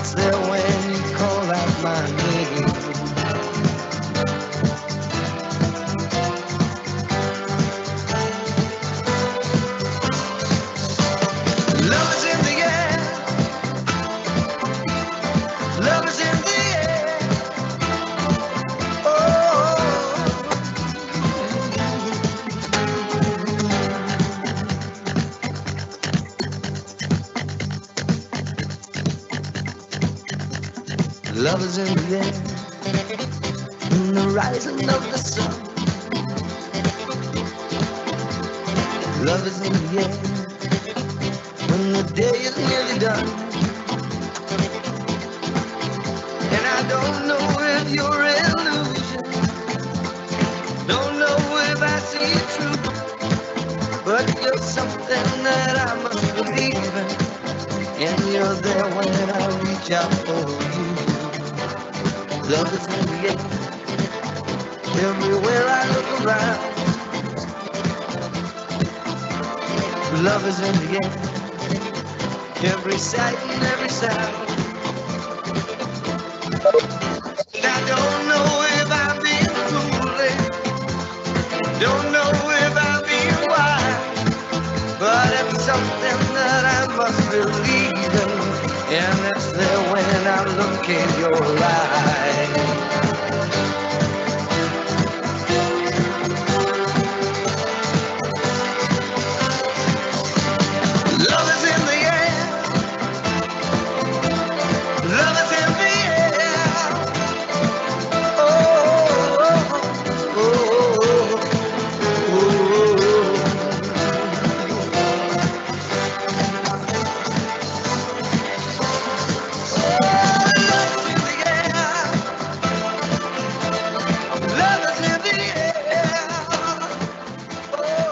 it's there when you call out my name. Love is in the air. Love is in the air. Oh. Love is in the air. In the rising of the sun. Love is in the air. When the day is nearly done. And I don't know if you're illusion, don't know if I see it true, but you're something that I must believe in, and you're there when I reach out for you. Love is in the air, everywhere I look around. Love is in the air, every sight and every sound. And I don't know if I'm being foolish, don't know if I'm being wise, but it's something that I must believe in, and it's there when I look in your eyes. Love is in the air. Love is in the air. Oh, oh, oh, oh, oh. Love is in the air. Love is in the air. Oh.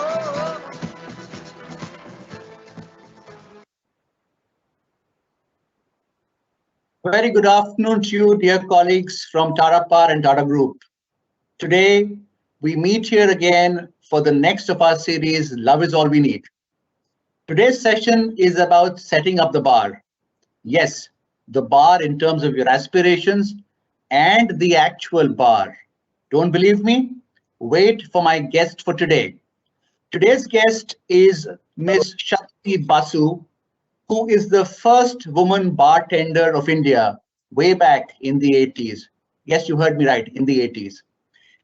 Very good afternoon to you, dear colleagues from Tata Power and Tata Group. Today, we meet here again for the next of our series, Love is All We Need. Today's session is about setting up the bar. Yes, the bar in terms of your aspirations and the actual bar. Don't believe me? Wait for my guest for today. Today's guest is Miss Shatbhi Basu, who is the first woman bartender of India way back in the 80s. Yes, you heard me right, in the 80s.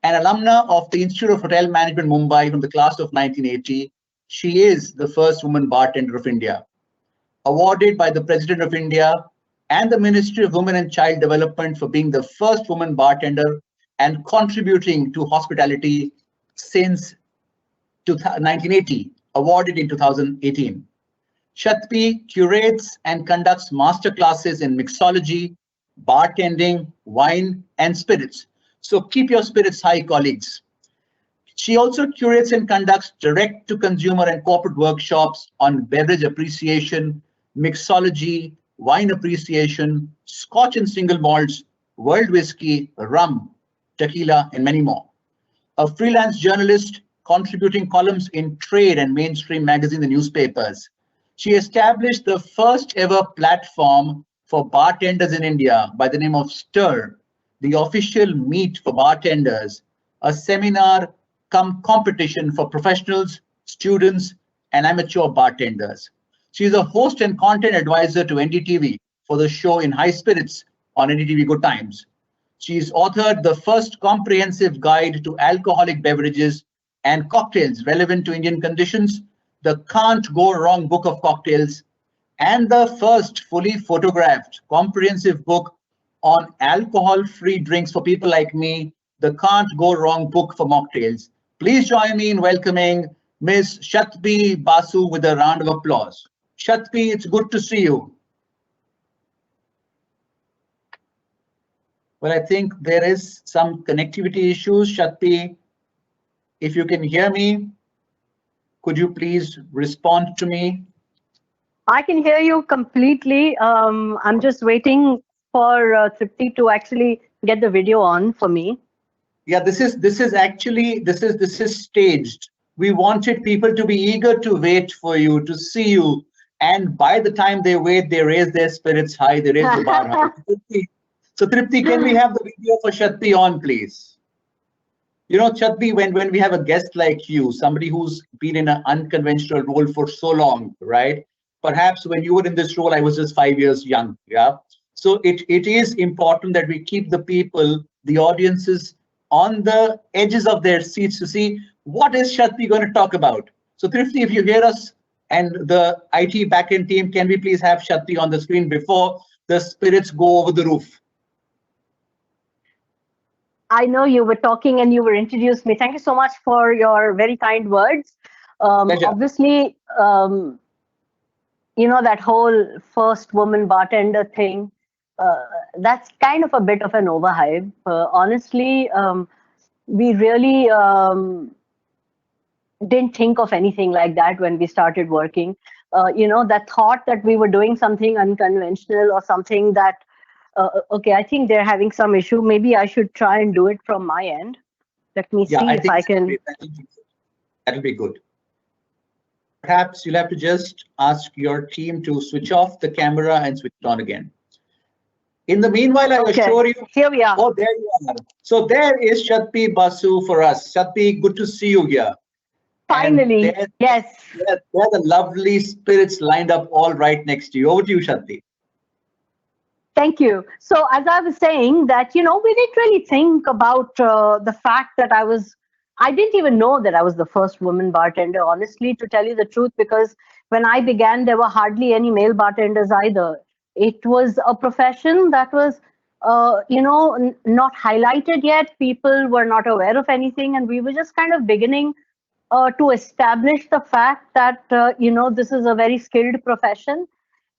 An alumna of the Institute of Hotel Management Mumbai from the class of 1980, she is the first woman bartender of India. Awarded by the President of India and the Ministry of Women and Child Development for being the first woman bartender and contributing to hospitality since 1980, awarded in 2018. Shatbhi curates and conducts master classes in mixology, bartending, wine, and spirits. So keep your spirits high, colleagues. She also curates and conducts direct-to-consumer and corporate workshops on beverage appreciation, mixology, wine appreciation, Scotch and single malts, world whiskey, rum, tequila, and many more. A freelance journalist contributing columns in trade and mainstream magazines and newspapers. She established the first ever platform for bartenders in India by the name of Stir, the official meet for bartenders, a seminar come competition for professionals, students, and amateur bartenders. She is a host and content advisor to NDTV for the show In High Spirits on NDTV Good Times. She's authored the first comprehensive guide to alcoholic beverages and cocktails relevant to Indian conditions, the Can't Go Wrong Book of Cocktails, and the first fully photographed comprehensive book on alcohol-free drinks for people like me, the Can't Go Wrong Book for Mocktails. Please join me in welcoming Ms. Shatbhi Basu with a round of applause. Shatbhi, it's good to see you. Well, I think there is some connectivity issues. Shatbhi, if you can hear me, could you please respond to me? I can hear you completely. I'm just waiting for Tripti to actually get the video on for me. Yeah, this is staged. We wanted people to be eager to wait for you, to see you, And by the time they wait, they raise their spirits high, they raise the bar high. So Tripti, can we have the video for Shatbhi on, please? You know, Shatbhi, when we have a guest like you, somebody who's been in an unconventional role for so long, right? Perhaps when you were in this role, I was just 5 years young, yeah? So it is important that we keep the people, the audiences, on the edges of their seats to see what is Shatbhi going to talk about. So Tripti, if you hear us and the IT backend team, can we please have Shatbhi on the screen before the spirits go over the roof? I know you were talking and you were introduced me. Thank you so much for your very kind words. Pleasure. Obviously, that whole first woman bartender thing, uh, that's kind of a bit of an overhype. Honestly, we really didn't think of anything like that when we started working. That thought that we were doing something unconventional or something that, okay, I think they're having some issue. Maybe I should try and do it from my end. Let me Yeah, see I if think I can. that'll be good. Perhaps you'll have to just ask your team to switch off the camera and switch it on again. In the meanwhile, I assure you. Here we are. Oh, there you are. So there is Shatbhi Basu for us. Shatbhi, good to see you here. Finally, yes. There are the lovely spirits lined up all right next to you. Over to you, Shatbhi. Thank you. So as I was saying that, we didn't really think about the fact that I didn't even know that I was the first woman bartender, honestly, to tell you the truth, because when I began, there were hardly any male bartenders either. It was a profession that was, not highlighted yet. People were not aware of anything, and we were just kind of beginning to establish the fact that, this is a very skilled profession,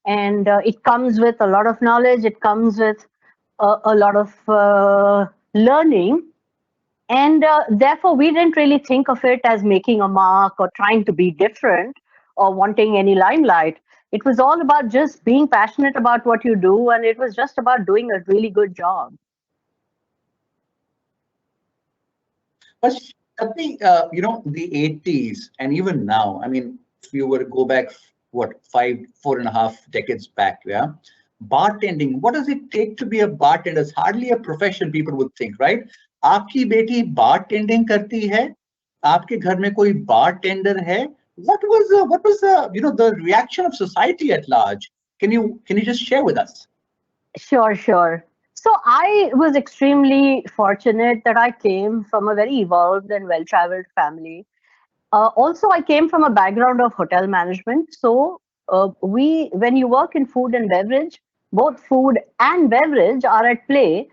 and it comes with a lot of knowledge. It comes with a lot of learning, and therefore we didn't really think of it as making a mark or trying to be different or wanting any limelight. It was all about just being passionate about what you do, and it was just about doing a really good job. But Shatbhi, the 80s and even now, I mean, if you were to go back, what, 4.5 decades back, yeah? Bartending, what does it take to be a bartender? It's hardly a profession, people would think, right? आपकी बेटी bartending करती है, आपके घर में कोई bartender है. What was the reaction of society at large? Can you just share with us? Sure. So I was extremely fortunate that I came from a very evolved and well-traveled family. Also, I came from a background of hotel management. So when you work in food and beverage, both food and beverage are at play.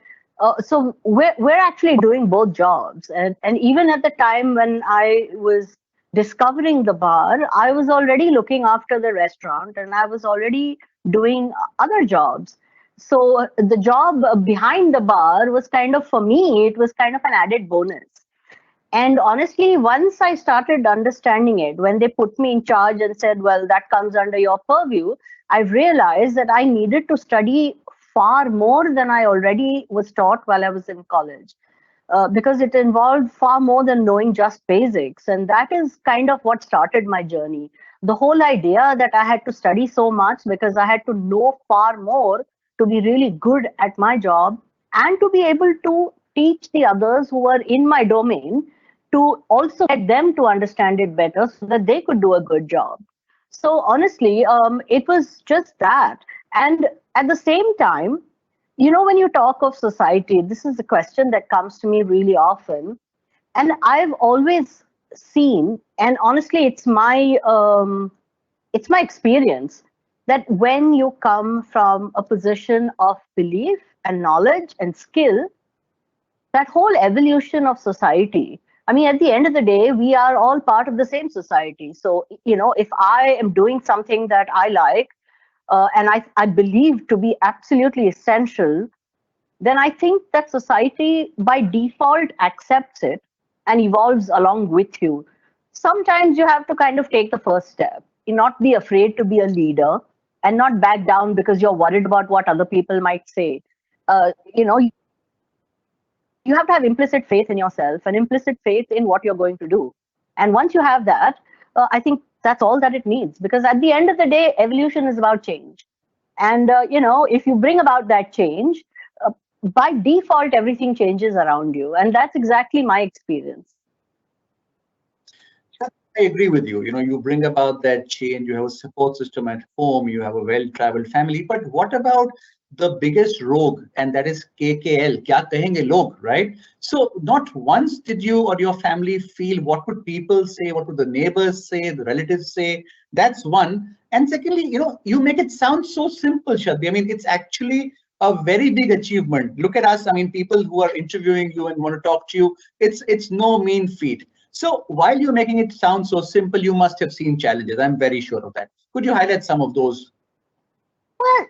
So we're actually doing both jobs. And even at the time when I was discovering the bar, I was already looking after the restaurant, and I was already doing other jobs. So the job behind the bar was kind of, for me, it was kind of an added bonus. And honestly, once I started understanding it, when they put me in charge and said, well, that comes under your purview, I realized that I needed to study far more than I already was taught while I was in college. Because it involved far more than knowing just basics. And that is kind of what started my journey. The whole idea that I had to study so much because I had to know far more to be really good at my job and to be able to teach the others who were in my domain, to also get them to understand it better so that they could do a good job. So honestly, it was just that. And at the same time, when you talk of society, this is a question that comes to me really often. And I've always seen, and honestly, it's my experience, that when you come from a position of belief and knowledge and skill, that whole evolution of society, I mean, at the end of the day, we are all part of the same society. So, if I am doing something that I like, and I believe to be absolutely essential, then I think that society by default accepts it and evolves along with you. Sometimes you have to kind of take the first step, not be afraid to be a leader, and not back down because you're worried about what other people might say. You have to have implicit faith in yourself and implicit faith in what you're going to do. And once you have that, I think that's all that it needs, because at the end of the day, evolution is about change. And if you bring about that change, uh, by default, everything changes around you, and that's exactly my experience. I agree with you. You bring about that change. You have a support system at home. You have a well-traveled family. But what about the biggest rogue, and that is KKL? Kya kahenge log, right? So not once did you or your family feel what would people say, what would the neighbors say, the relatives say. That's one. And secondly, you make it sound so simple, Shatbhi. I mean, it's actually a very big achievement. Look at us. I mean, people who are interviewing you and want to talk to you, it's no mean feat. So while you're making it sound so simple, you must have seen challenges. I'm very sure of that. Could you highlight some of those? Well,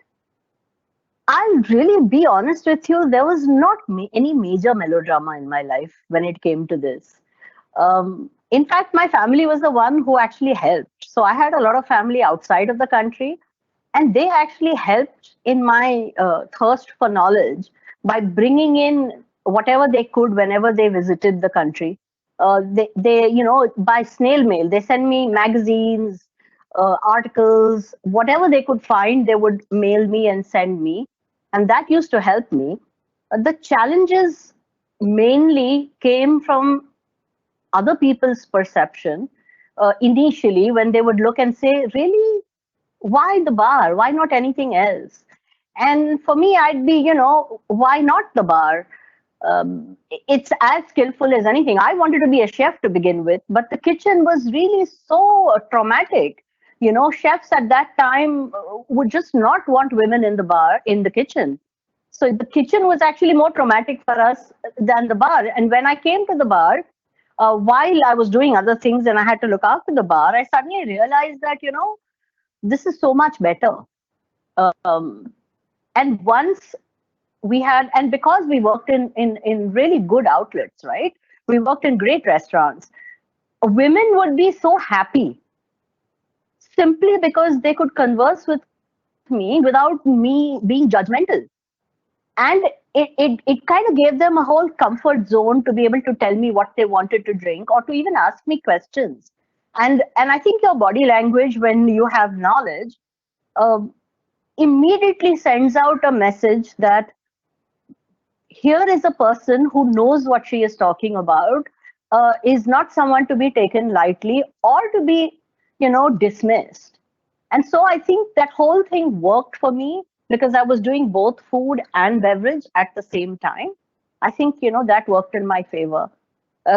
I'll really be honest with you. There was not any major melodrama in my life when it came to this. In fact, my family was the one who actually helped. So I had a lot of family outside of the country, and they actually helped in my thirst for knowledge by bringing in whatever they could whenever they visited the country. By snail mail, they send me magazines, articles, whatever they could find, they would mail me and send me, and that used to help me. The challenges mainly came from other people's perception initially, when they would look and say, really, why the bar? Why not anything else? And for me, I'd be, why not the bar? It's as skillful as anything. I wanted to be a chef to begin with, but the kitchen was really so traumatic. Chefs at that time would just not want women in the bar, in the kitchen. So the kitchen was actually more traumatic for us than the bar. And when I came to the bar, while I was doing other things and I had to look after the bar, I suddenly realized that, this is so much better. Um, and once we had, and because we worked in really good outlets, right? We worked in great restaurants. Women would be so happy simply because they could converse with me without me being judgmental. And it kind of gave them a whole comfort zone to be able to tell me what they wanted to drink, or to even ask me questions. And I think your body language, when you have knowledge, um, immediately sends out a message that here is a person who knows what she is talking about, is not someone to be taken lightly or to be, dismissed. And so I think that whole thing worked for me because I was doing both food and beverage at the same time. I think, that worked in my favor.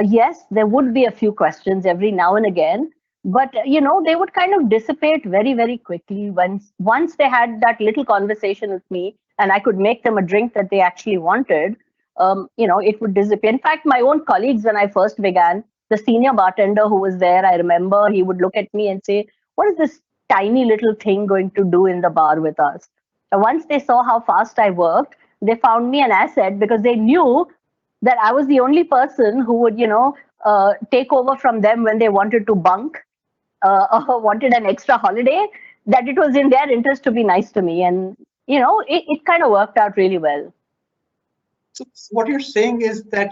Yes, there would be a few questions every now and again, but they would kind of dissipate very, very quickly once they had that little conversation with me, and I could make them a drink that they actually wanted. It would disappear. In fact, my own colleagues, when I first began, the senior bartender who was there, I remember he would look at me and say, "What is this tiny little thing going to do in the bar with us?" Once they saw how fast I worked, they found me an asset because they knew that I was the only person who would, take over from them when they wanted to bunk, or wanted an extra holiday, that it was in their interest to be nice to me. And, it kind of worked out really well. So what you're saying is that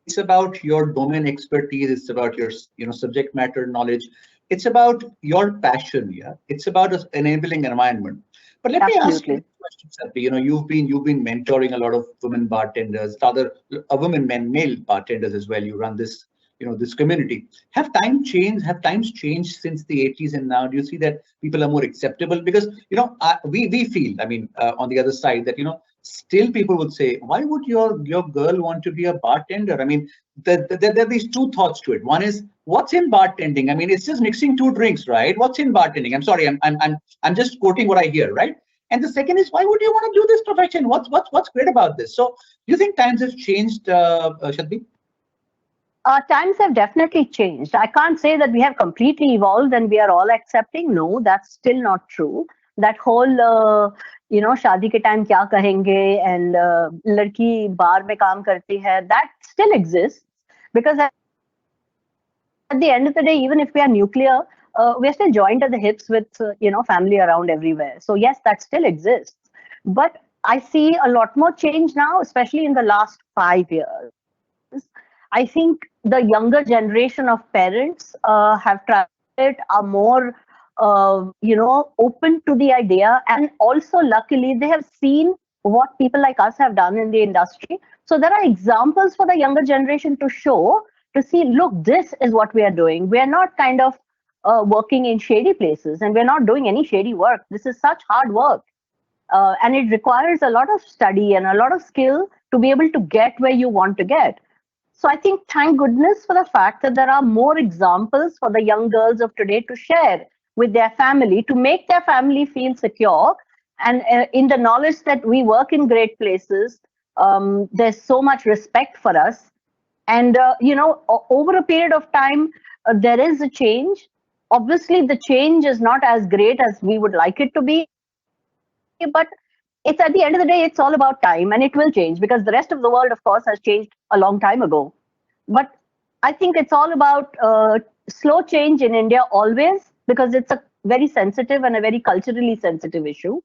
it's about your domain expertise. It's about your subject matter knowledge. It's about your passion. Yeah, it's about an enabling environment. But let me ask you Absolutely. this question, Sati. You've been mentoring a lot of women bartenders, other women, men, male bartenders as well. You run this community. Have times changed since the 80s and now? Do you see that people are more acceptable? Because we feel, I mean, on the other side, that still people would say, why would your girl want to be a bartender? I mean, there are these two thoughts to it. One is, what's in bartending? I mean, it's just mixing two drinks, right? What's in bartending? I'm sorry, I'm just quoting what I hear, right? And the second is, why would you want to do this profession? What's great about this? So do you think times have changed, Shatbhi? Times have definitely changed. I can't say that we have completely evolved and we are all accepting. No, that's still not true. That whole, शादी के time क्या कहेंगे, and लड़की बार में काम करती है, that still exists. Because at the end of the day, even if we are nuclear, we are still joined at the hips with, family around everywhere. So yes, that still exists. But I see a lot more change now, especially in the last 5 years. I think the younger generation of parents have traveled it, are more, open to the idea. And also, luckily, they have seen what people like us have done in the industry. So there are examples for the younger generation to show, to see, look, this is what we are doing. We are not kind of working in shady places, and we're not doing any shady work. This is such hard work. And it requires a lot of study and a lot of skill to be able to get where you want to get. So I think, thank goodness for the fact that there are more examples for the young girls of today to share with their family, to make their family feel secure. And in the knowledge that we work in great places, there's so much respect for us. And, over a period of time, there is a change. Obviously, the change is not as great as we would like it to be, but it's, at the end of the day, it's all about time, and it will change, because the rest of the world, of course, has changed a long time ago. But I think it's all about slow change in India always, because it's a very sensitive and a very culturally sensitive issue.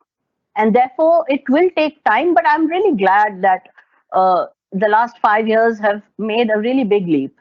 And therefore, it will take time. But I'm really glad that the last 5 years have made a really big leap.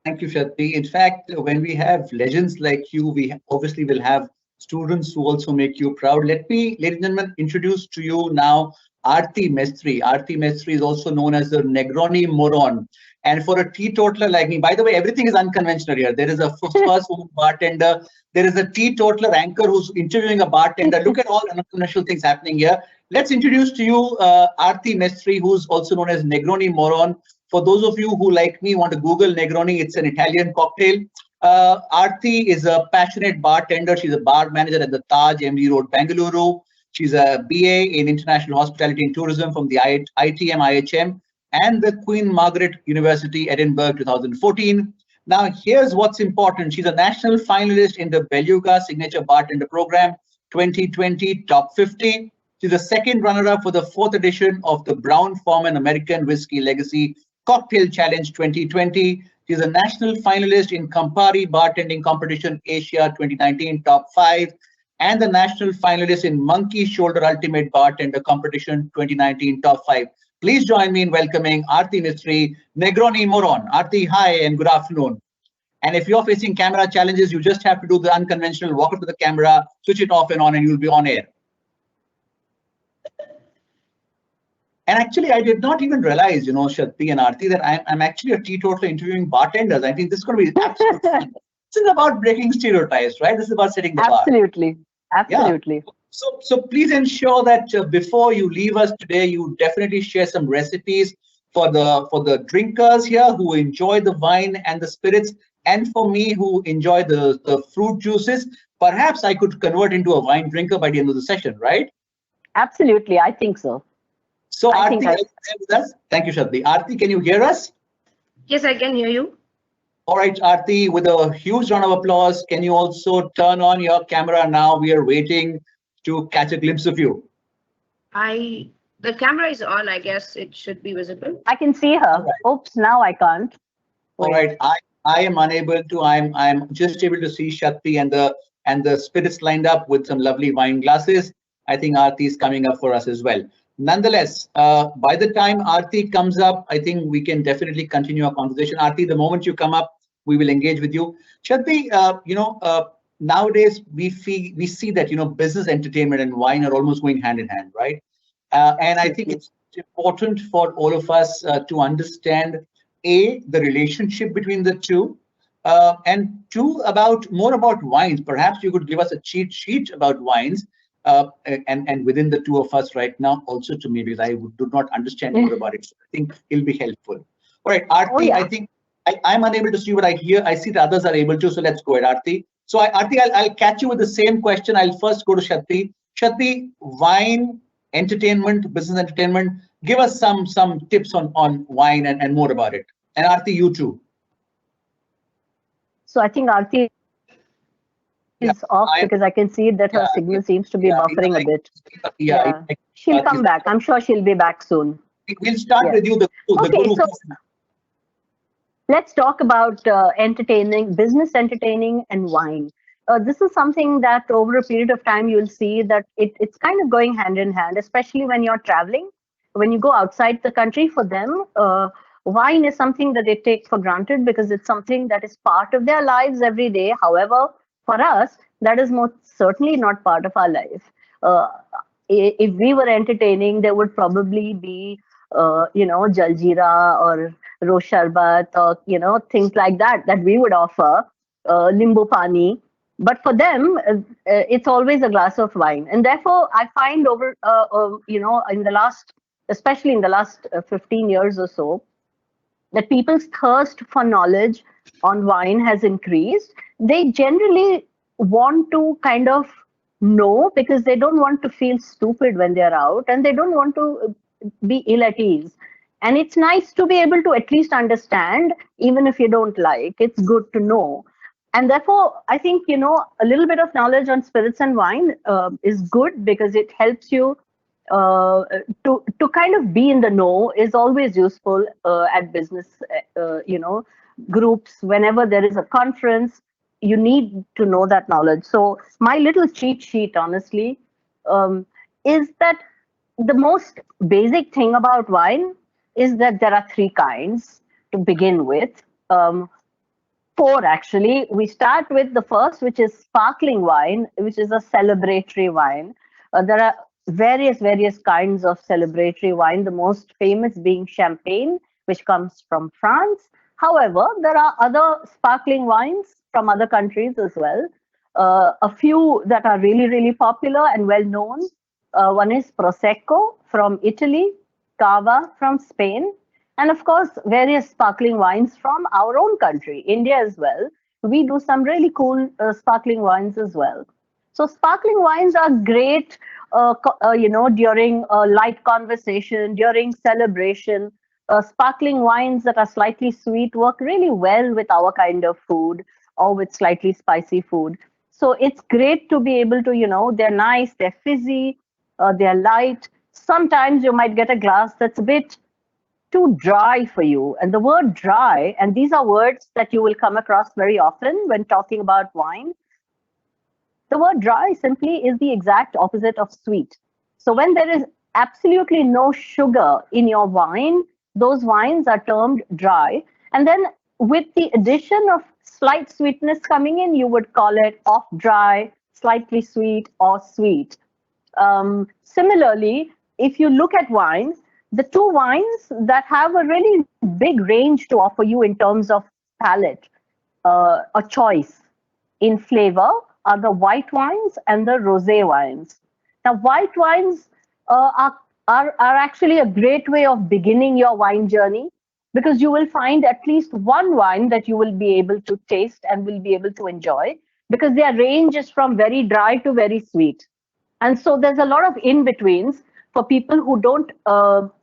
Thank you, Shatbhi. In fact, when we have legends like you, we obviously will have students who also make you proud. Let me, ladies and gentlemen, introduce to you now Aarti Mestry. Aarti Mestry is also known as the Negroni Moron. And for a teetotaler like me, by the way, everything is unconventional here. There is a first woman bartender. There is a teetotaler anchor who's interviewing a bartender. Look at all the unconventional things happening here. Let's introduce to you Aarti Mestry, who's also known as Negroni Moron. For those of you who, like me, want to Google Negroni, it's an Italian cocktail. Aarti is a passionate bartender. She's a bar manager at the Taj, MG Road, Bengaluru. She's a BA in International Hospitality and Tourism from the ITM IHM and the Queen Margaret University, Edinburgh, 2014. Now, here's what's important. She's a national finalist in the Beluga Signature Bartender Program 2020 Top 50. She's the second runner-up for the 4th edition of the Brown-Forman American Whiskey Legacy Cocktail Challenge 2020. She's a national finalist in Campari Bartending Competition Asia 2019 Top 5 and the national finalist in Monkey Shoulder Ultimate Bartender Competition 2019 Top 5. Please join me in welcoming Aarti Mestry, Negroni Moron. Aarti, hi and good afternoon. And if you're facing camera challenges, you just have to do the unconventional, walk up to the camera, switch it off and on, and you'll be on air. And actually, I did not even realize, Shatbhi and Aarti, that I'm actually a teetotaler interviewing bartenders. I think this is going to be absolutely fun. This is about breaking stereotypes, right? This is about setting the bar. Absolutely. Absolutely. Yeah. So please ensure that before you leave us today, you definitely share some recipes for the drinkers here who enjoy the wine and the spirits, and for me who enjoy the fruit juices. Perhaps I could convert into a wine drinker by the end of the session, right? Absolutely. I think so. So Aarti, are you with us? Thank you, Shatbhi. Aarti, can you hear us? Yes, I can hear you. All right, Aarti, with a huge round of applause, can you also turn on your camera now? We are waiting to catch a glimpse of you. The camera is on. I guess it should be visible. I can see her. Right. Oops, now I can't. Wait. All right, I am unable to. I'm just able to see Shatbhi and the spirits lined up with some lovely wine glasses. I think Aarti is coming up for us as well. Nonetheless, by the time Aarti comes up, I think we can definitely continue our conversation. Aarti, the moment you come up, we will engage with you. Shatbhi, nowadays we see that business, entertainment, and wine are almost going hand in hand, right? And I think it's important for all of us to understand the relationship between the two, and two, more about wines. Perhaps you could give us a cheat sheet about wines. And within the two of us right now, also to me, because I do not understand more about it. So I think it'll be helpful. All right, Aarti, I think I'm unable to see what I hear. I see the others are able to, so let's go ahead, Aarti. So Aarti, I'll catch you with the same question. I'll first go to Shatbhi. Shatbhi, wine, entertainment, business entertainment. Give us some tips on wine and more about it. And Aarti, you too. So I think Aarti is off because I can see that her signal seems to be buffering a bit. She'll come back. I'm sure she'll be back soon. We'll start with you. Okay, so let's talk about business entertaining and wine. This is something that over a period of time, you'll see that it's kind of going hand in hand, especially when you're traveling. When you go outside the country, for them, wine is something that they take for granted because it's something that is part of their lives every day. However, for us, that is most certainly not part of our life. Uh, if we were entertaining, there would probably be, Jaljeera or Rosh Sharbat or, things like that that we would offer, Limbu Pani. But for them, it's always a glass of wine. And therefore, I find in the last, especially in the last 15 years or so, that people's thirst for knowledge on wine has increased. They generally want to kind of know because they don't want to feel stupid when they're out and they don't want to be ill at ease. And it's nice to be able to at least understand, even if you don't like, it's good to know. And therefore, I think, a little bit of knowledge on spirits and wine is good because it helps you uh, to kind of be in the know is always useful at business, groups. Whenever there is a conference, you need to know that knowledge. So my little cheat sheet, honestly, is that the most basic thing about wine is that there are three kinds to begin with. Four actually. We start with the first, which is sparkling wine, which is a celebratory wine. There are various kinds of celebratory wine, the most famous being champagne, which comes from France. However, there are other sparkling wines from other countries as well. A few that are really popular and well known. One is Prosecco from Italy, Cava from Spain, and of course, various sparkling wines from our own country, India as well. We do some really cool sparkling wines as well. So sparkling wines are great, during a light conversation, during celebration. Sparkling wines that are slightly sweet work really well with our kind of food or with slightly spicy food. So it's great to be able to, they're nice, they're fizzy, they're light. Sometimes you might get a glass that's a bit too dry for you. And the word dry, and these are words that you will come across very often when talking about wine. The word dry simply is the exact opposite of sweet. So when there is absolutely no sugar in your wine, those wines are termed dry. And then with the addition of slight sweetness coming in, you would call it off dry, slightly sweet, or sweet. Similarly, if you look at wine, the two wines that have a really big range to offer you in terms of palate, a choice in flavor, are the white wines and the rosé wines. Now, white wines are actually a great way of beginning your wine journey because you will find at least one wine that you will be able to taste and will be able to enjoy because their range is from very dry to very sweet. And so there's a lot of in-betweens for people who don't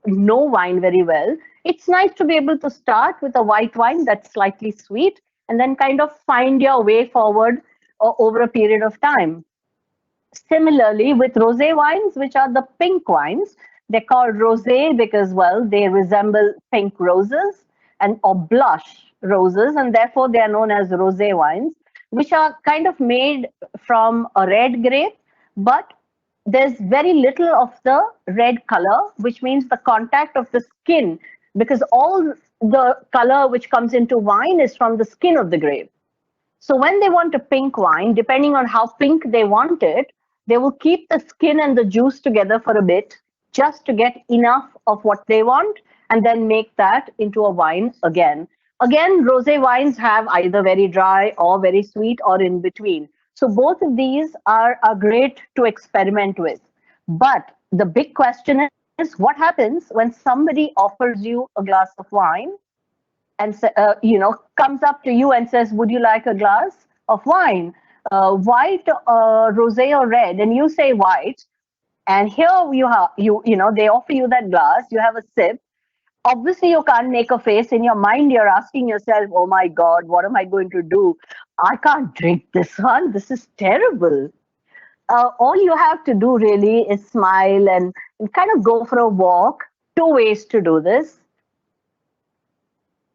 know wine very well. It's nice to be able to start with a white wine that's slightly sweet and then kind of find your way forward over a period of time. Similarly, with rosé wines, which are the pink wines, they're called rosé because, well, they resemble pink roses and or blush roses, and therefore they are known as rosé wines, which are kind of made from a red grape, but there's very little of the red color, which means the contact of the skin, because all the color which comes into wine is from the skin of the grape. So when they want a pink wine, depending on how pink they want it, they will keep the skin and the juice together for a bit just to get enough of what they want and then make that into a wine again. Again, rosé wines have either very dry or very sweet or in between. So both of these are great to experiment with. But the big question is what happens when somebody offers you a glass of wine and comes up to you and says, "Would you like a glass of wine, white, rosé, or red?" And you say white, and here you have they offer you that glass. You have a sip. Obviously, you can't make a face. In your mind, you're asking yourself, "Oh my God, what am I going to do? I can't drink this one. This is terrible." All you have to do really is smile and kind of go for a walk. Two ways to do this.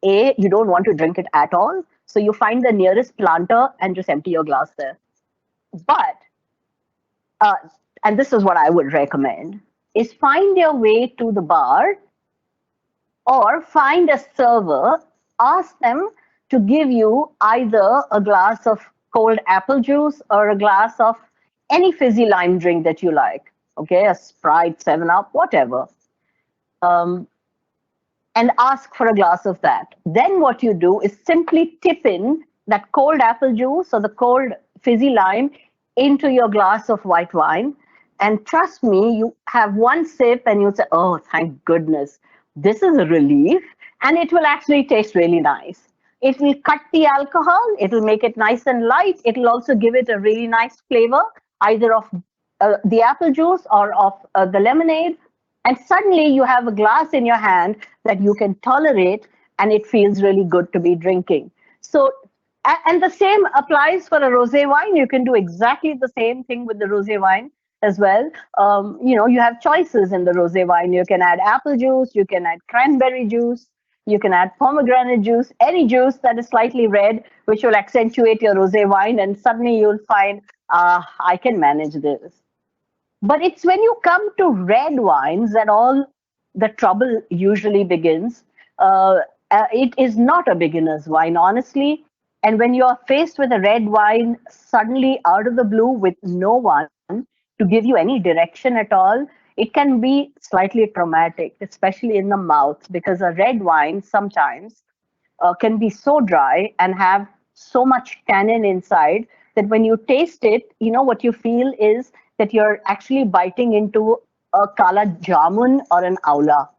A, you don't want to drink it at all. So you find the nearest planter and just empty your glass there. But, and this is what I would recommend, is find your way to the bar Or find a server, ask them to give you either a glass of cold apple juice or a glass of any fizzy lime drink that you like. Okay, a Sprite, 7 Up, whatever. Um, and ask for a glass of that. Then what you do is simply tip in that cold apple juice or the cold fizzy lime into your glass of white wine. And trust me, you have one sip and you say, oh, thank goodness, this is a relief. And it will actually taste really nice. It will cut the alcohol, it will make it nice and light. It will also give it a really nice flavor, either of the apple juice or of the lemonade, and suddenly you have a glass in your hand that you can tolerate and it feels really good to be drinking. So and the same applies for a rosé wine. You can do exactly the same thing with the rosé wine as well. You have choices in the rosé wine. You can add apple juice, you can add cranberry juice, you can add pomegranate juice, any juice that is slightly red, which will accentuate your rosé wine, and suddenly you'll find, I can manage this. But it's when you come to red wines that all the trouble usually begins. It is not a beginner's wine, honestly. And when you're faced with a red wine suddenly out of the blue with no one to give you any direction at all, it can be slightly traumatic, especially in the mouth, because a red wine sometimes can be so dry and have so much tannin inside that when you taste it, what you feel is that you're actually biting into a kala jamun or an aula.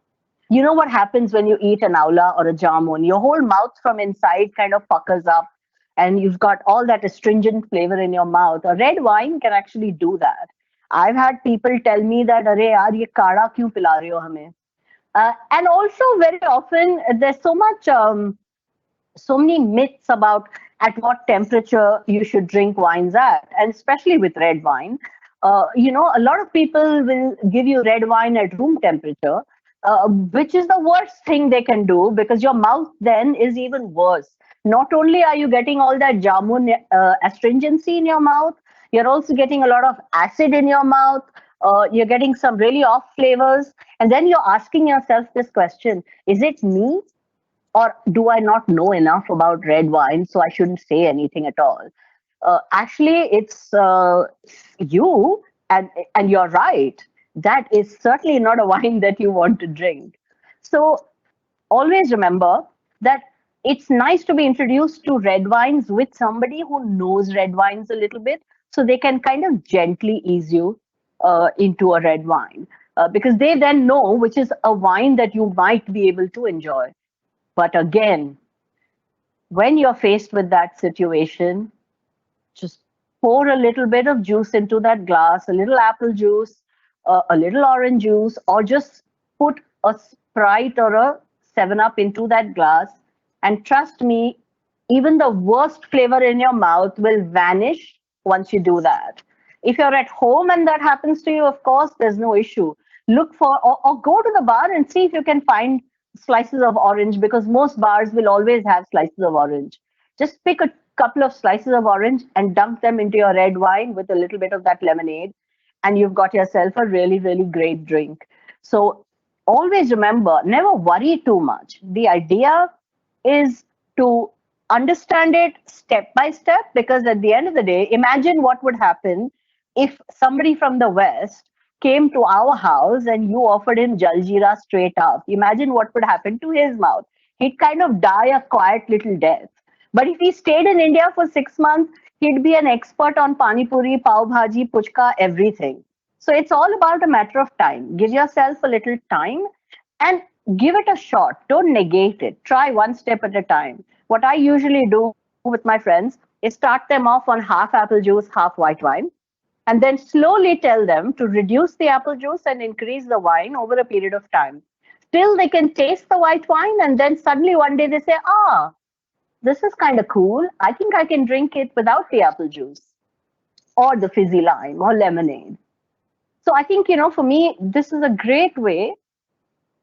You know what happens when you eat an aula or a jamun? Your whole mouth from inside kind of puckers up and you've got all that astringent flavor in your mouth. A red wine can actually do that. I've had people tell me that, "Arey yaar, ye kada kyun pila rahe ho hame?" And also very often there's so many myths about at what temperature you should drink wines at, and especially with red wine. A lot of people will give you red wine at room temperature, which is the worst thing they can do because your mouth then is even worse. Not only are you getting all that jamun astringency in your mouth, you're also getting a lot of acid in your mouth. You're getting some really off flavors. And then you're asking yourself this question: is it me? Or do I not know enough about red wine, so I shouldn't say anything at all? Actually, it's you, and you're right. That is certainly not a wine that you want to drink. So always remember that it's nice to be introduced to red wines with somebody who knows red wines a little bit, so they can kind of gently ease you into a red wine. Because they then know which is a wine that you might be able to enjoy. But again, when you're faced with that situation, just pour a little bit of juice into that glass, a little apple juice, a little orange juice, or just put a Sprite or a 7 Up into that glass. And trust me, even the worst flavor in your mouth will vanish once you do that. If you're at home and that happens to you, of course, there's no issue. Look for, or go to the bar and see if you can find slices of orange, because most bars will always have slices of orange. Just pick a couple of slices of orange and dunk them into your red wine with a little bit of that lemonade, and you've got yourself a really, really great drink. So always remember, never worry too much. The idea is to understand it step by step, because at the end of the day, imagine what would happen if somebody from the West came to our house and you offered him jaljeera straight up. Imagine what would happen to his mouth. He'd kind of die a quiet little death. But if he stayed in India for 6 months, he'd be an expert on pani puri, pav bhaji, puchka, everything. So it's all about a matter of time. Give yourself a little time and give it a shot. Don't negate it. Try one step at a time. What I usually do with my friends is start them off on half apple juice, half white wine, and then slowly tell them to reduce the apple juice and increase the wine over a period of time. Till they can taste the white wine, and then suddenly one day they say, this is kind of cool. I think I can drink it without the apple juice or the fizzy lime or lemonade. So I think, for me, this is a great way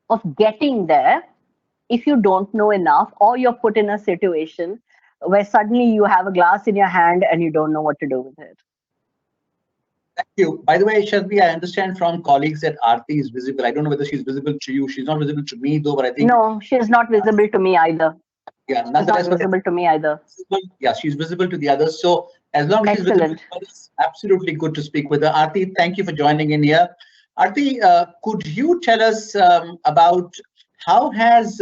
of getting there if you don't know enough or you're put in a situation where suddenly you have a glass in your hand and you don't know what to do with it. Thank you. By the way, Shatbhi, I understand from colleagues that Aarti is visible. I don't know whether she's visible to you. She's not visible to me, though, but I think, No, she is not visible to me either. yeah, She's not nonetheless, but visible to me either. yeah, she's visible to the others. So as long as she's visible, Excellent. it's absolutely good to speak with her. Aarti, thank you for joining in here. Aarti, could you tell us about how has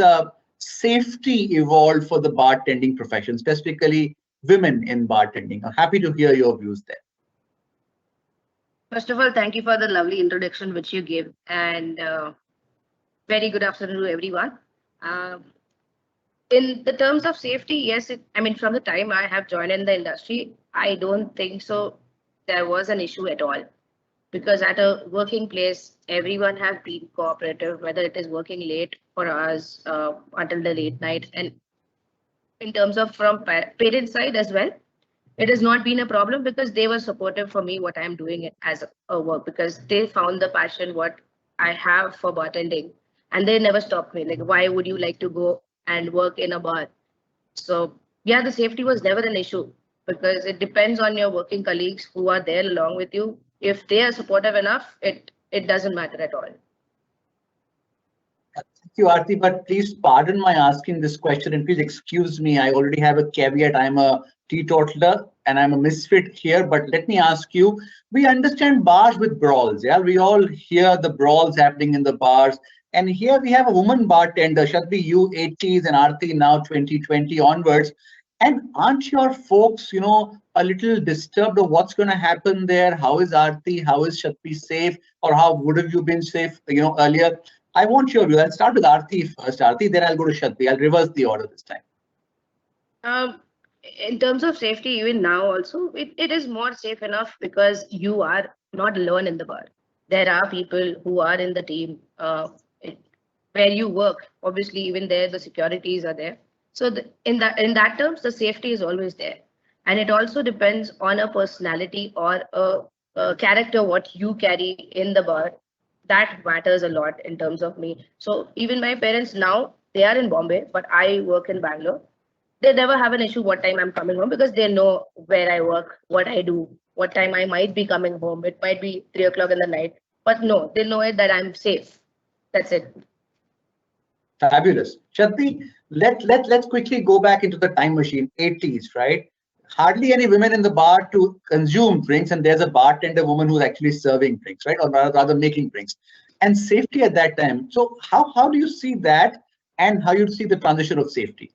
safety evolved for the bartending profession, specifically women in bartending? I'm happy to hear your views there. First of all, thank you for the lovely introduction which you gave, and very good afternoon to everyone. Um, in the terms of safety, yes, I mean, from the time I have joined in the industry, I don't think so there was an issue at all. Because at a working place, everyone has been cooperative, whether it is working late for us until the late night. And in terms of from parent side as well, it has not been a problem because they were supportive for me what I'm doing it as a work, because they found the passion what I have for bartending, and they never stopped me. Like, why would you like to go and work in a bar? So yeah, the safety was never an issue because it depends on your working colleagues who are there along with you. If they are supportive enough, it doesn't matter at all. Thank you, Aarti, but please pardon my asking this question and please excuse me. I already have a caveat. I'm a teetotaler and I'm a misfit here, but let me ask you, we understand bars with brawls. Yeah, we all hear the brawls happening in the bars. And here we have a woman bartender, Shatbhi, you 80s and Aarti now 2020 onwards. And aren't your folks, a little disturbed of what's going to happen there? How is Aarti? How is Shatbhi safe? Or how would have you been safe, earlier? I want your view. I'll start with Aarti first, Aarti, then I'll go to Shatbhi. I'll reverse the order this time. Um, in terms of safety, even now also, it is more safe enough because you are not alone in the bar. There are people who are in the team where you work. Obviously, even there, the securities are there. So in that terms, the safety is always there. And it also depends on a personality or a character, what you carry in the bar. That matters a lot in terms of me. So even my parents now, they are in Bombay, but I work in Bangalore. They never have an issue what time I'm coming home because they know where I work, what I do, what time I might be coming home. It might be 3 o'clock in the night, but no, they know it that I'm safe. That's it. Fabulous. Shatbhi, let's quickly go back into the time machine, 80s, right? Hardly any women in the bar to consume drinks, and there's a bartender woman who's actually serving drinks, right? Or rather making drinks. And safety at that time. So how do you see that, and how you see the transition of safety?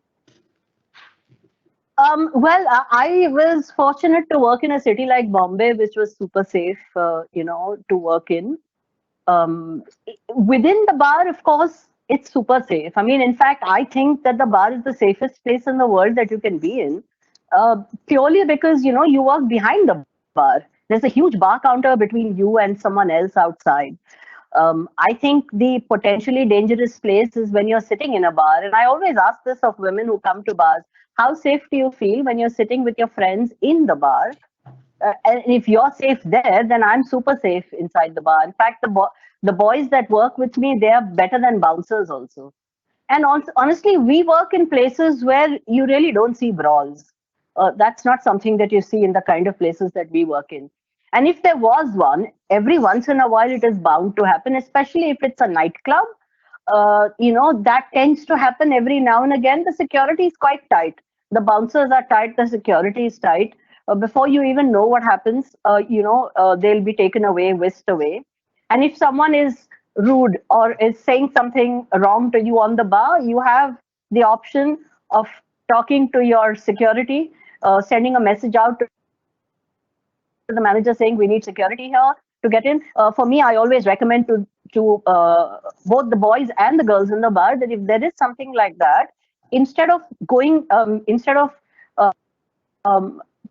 Well, I was fortunate to work in a city like Bombay, which was super safe, to work in. Within the bar, of course, it's super safe. I mean, in fact, I think that the bar is the safest place in the world that you can be in, purely because, you work behind the bar. There's a huge bar counter between you and someone else outside. I think the potentially dangerous place is when you're sitting in a bar. And I always ask this of women who come to bars, how safe do you feel when you're sitting with your friends in the bar? And if you're safe there, then I'm super safe inside the bar. In fact, the boys that work with me, they are better than bouncers also. And also, honestly, we work in places where you really don't see brawls. That's not something that you see in the kind of places that we work in. And if there was one, every once in a while it is bound to happen, especially if it's a nightclub. That tends to happen every now and again. The security is quite tight. The bouncers are tight, the security is tight. Before you even know what happens, they'll be taken away, whisked away. And if someone is rude or is saying something wrong to you on the bar, you have the option of talking to your security, sending a message out to the manager saying we need security here to get in. For me, I always recommend to both the boys and the girls in the bar that if there is something like that, instead of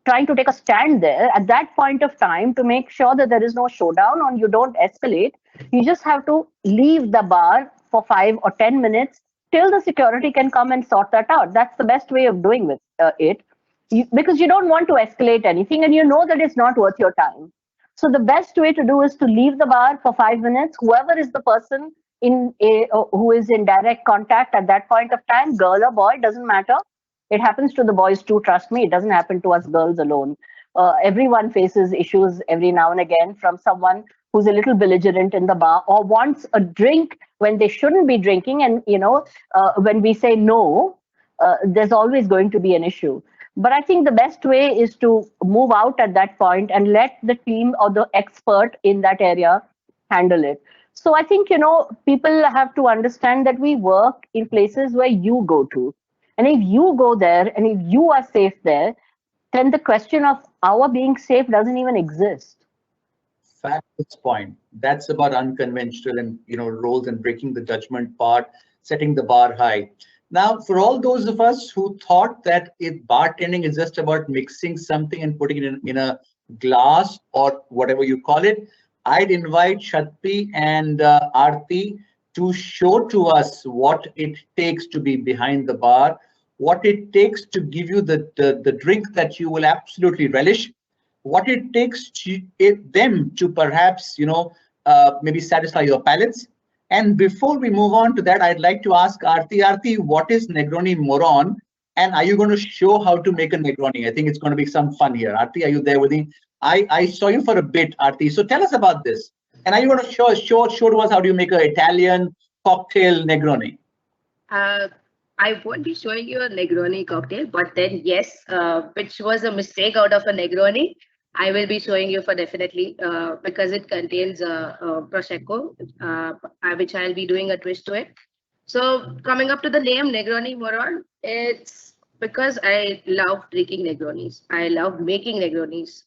trying to take a stand there at that point of time to make sure that there is no showdown or you don't escalate, you just have to leave the bar for 5 or 10 minutes till the security can come and sort that out. That's the best way of doing with it, because you don't want to escalate anything and you know that it's not worth your time. So the best way to do is to leave the bar for 5 minutes. Whoever is the person who is in direct contact at that point of time, girl or boy, doesn't matter. It happens to the boys too, trust me. It doesn't happen to us girls alone. everyone faces issues every now and again from someone who's a little belligerent in the bar or wants a drink when they shouldn't be drinking. And, when we say no, there's always going to be an issue. But I think the best way is to move out at that point and let the team or the expert in that area handle it. So I think, people have to understand that we work in places where you go to. And if you go there and if you are safe there, then the question of our being safe doesn't even exist. Fabulous point. That's about unconventional and roles and breaking the judgment part, setting the bar high. Now, for all those of us who thought that if bartending is just about mixing something and putting it in a glass or whatever you call it, I'd invite Shatbhi and Aarti to show to us what it takes to be behind the bar, what it takes to give you the drink that you will absolutely relish, what it takes them to perhaps, maybe satisfy your palates. And before we move on to that, I'd like to ask Aarti, what is Negroni Moron? And are you going to show how to make a Negroni? I think it's going to be some fun here. Aarti, are you there with me? I saw you for a bit, Aarti. So tell us about this. And are you going to show to us how do you make an Italian cocktail Negroni? I won't be showing you a Negroni cocktail, but then yes, which was a mistake out of a Negroni, I will be showing you for definitely because it contains Prosecco, which I'll be doing a twist to it. So coming up to the name Negroni Moron, it's because I love drinking Negronis. I love making Negronis.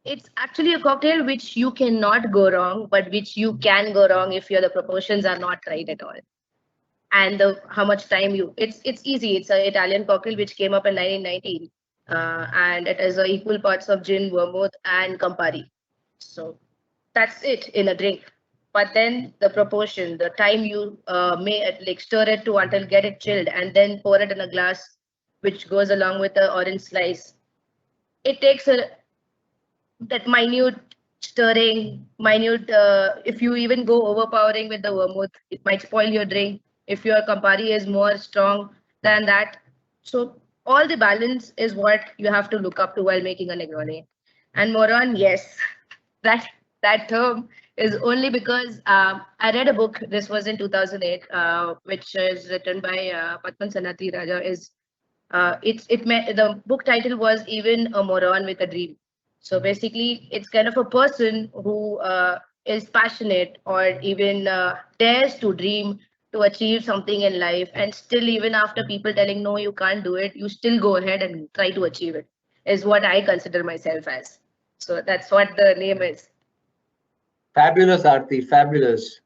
It's actually a cocktail which you cannot go wrong, but which you can go wrong if the proportions are not right at all. And how much time it's easy. It's an Italian cocktail which came up in 1919. And it is equal parts of gin, vermouth, and Campari. So that's it in a drink. But then the proportion, the time you may stir it to until get it chilled, and then pour it in a glass, which goes along with the orange slice. It takes that minute stirring, if you even go overpowering with the vermouth, it might spoil your drink. If your Campari is more strong than that, so all the balance is what you have to look up to while making a Negroni. And Moron, yes, that term is only because I read a book. This was in 2008, which is written by Padman Sanati Raja. The book title was Even a Moron with a Dream. So basically, it's kind of a person who is passionate or even dares to dream to achieve something in life, and still even after people telling no you can't do it, you still go ahead and try to achieve it, is what I consider myself as. So that's what the name is. Fabulous, Aarti. Fabulous.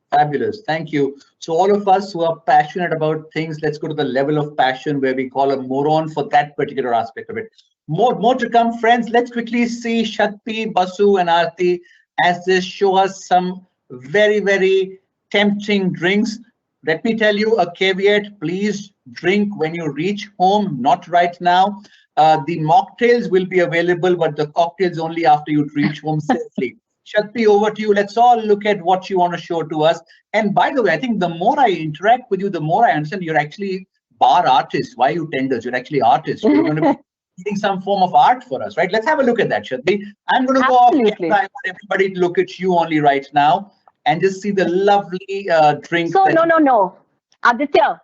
Thank you. So all of us who are passionate about things, let's go to the level of passion where we call a moron for that particular aspect of it. More to come, friends. Let's quickly see Shatbhi, Basu, and Aarti as they show us some very, very tempting drinks. Let me tell you a caveat, please drink when you reach home, not right now. The mocktails will be available, but the cocktails only after you reach home safely. Shatbhi, over to you. Let's all look at what you want to show to us. And by the way, I think the more I interact with you, the more I understand you're actually bar artists. Why you tenders? You're actually artists. You're going to be creating some form of art for us, right? Let's have a look at that, Shatbhi. I'm going to go off camera. I want everybody to look at you only right now and just see the lovely drink. So no. Aditya.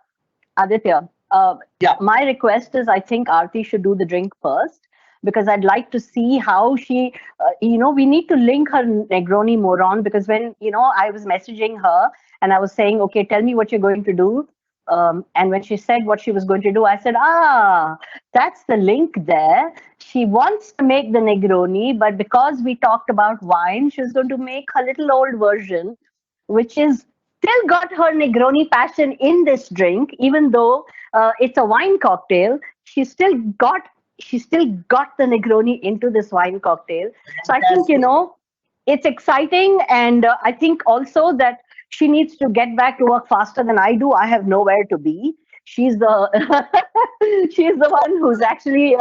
Yeah. My request is I think Aarti should do the drink first, because I'd like to see how she, we need to link her Negroni Moron, because when, I was messaging her and I was saying, okay, tell me what you're going to do. And when she said what she was going to do, I said, that's the link there. She wants to make the Negroni, but because we talked about wine, she's going to make her little old version, which is still got her Negroni passion in this drink, even though it's a wine cocktail. She still got the Negroni into this wine cocktail. So I think, it's exciting. And I think also that she needs to get back to work faster than I do. I have nowhere to be. She's the she's the one who's actually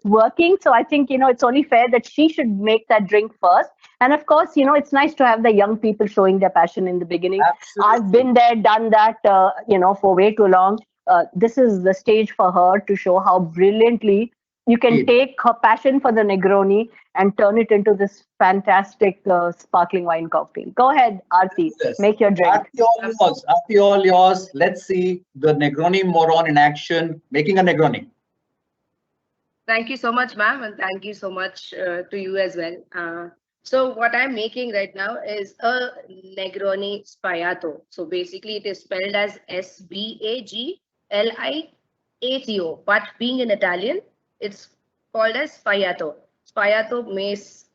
working. So I think, it's only fair that she should make that drink first. And of course, it's nice to have the young people showing their passion in the beginning. Absolutely. I've been there, done that, for way too long. This is the stage for her to show how brilliantly you can Indeed. take her passion for the Negroni and turn it into this fantastic sparkling wine cocktail. Go ahead, Aarti, Yes. make your drink. Aarti, all yours. Aarti, all yours. Let's see the Negroni moron in action, making a Negroni. Thank you so much, ma'am, and thank you so much to you as well. So what I'm making right now is a Negroni Sbagliato. So basically, it is spelled as Sbagliato, but being in Italian, it's called as Sbagliato. Sbagliato means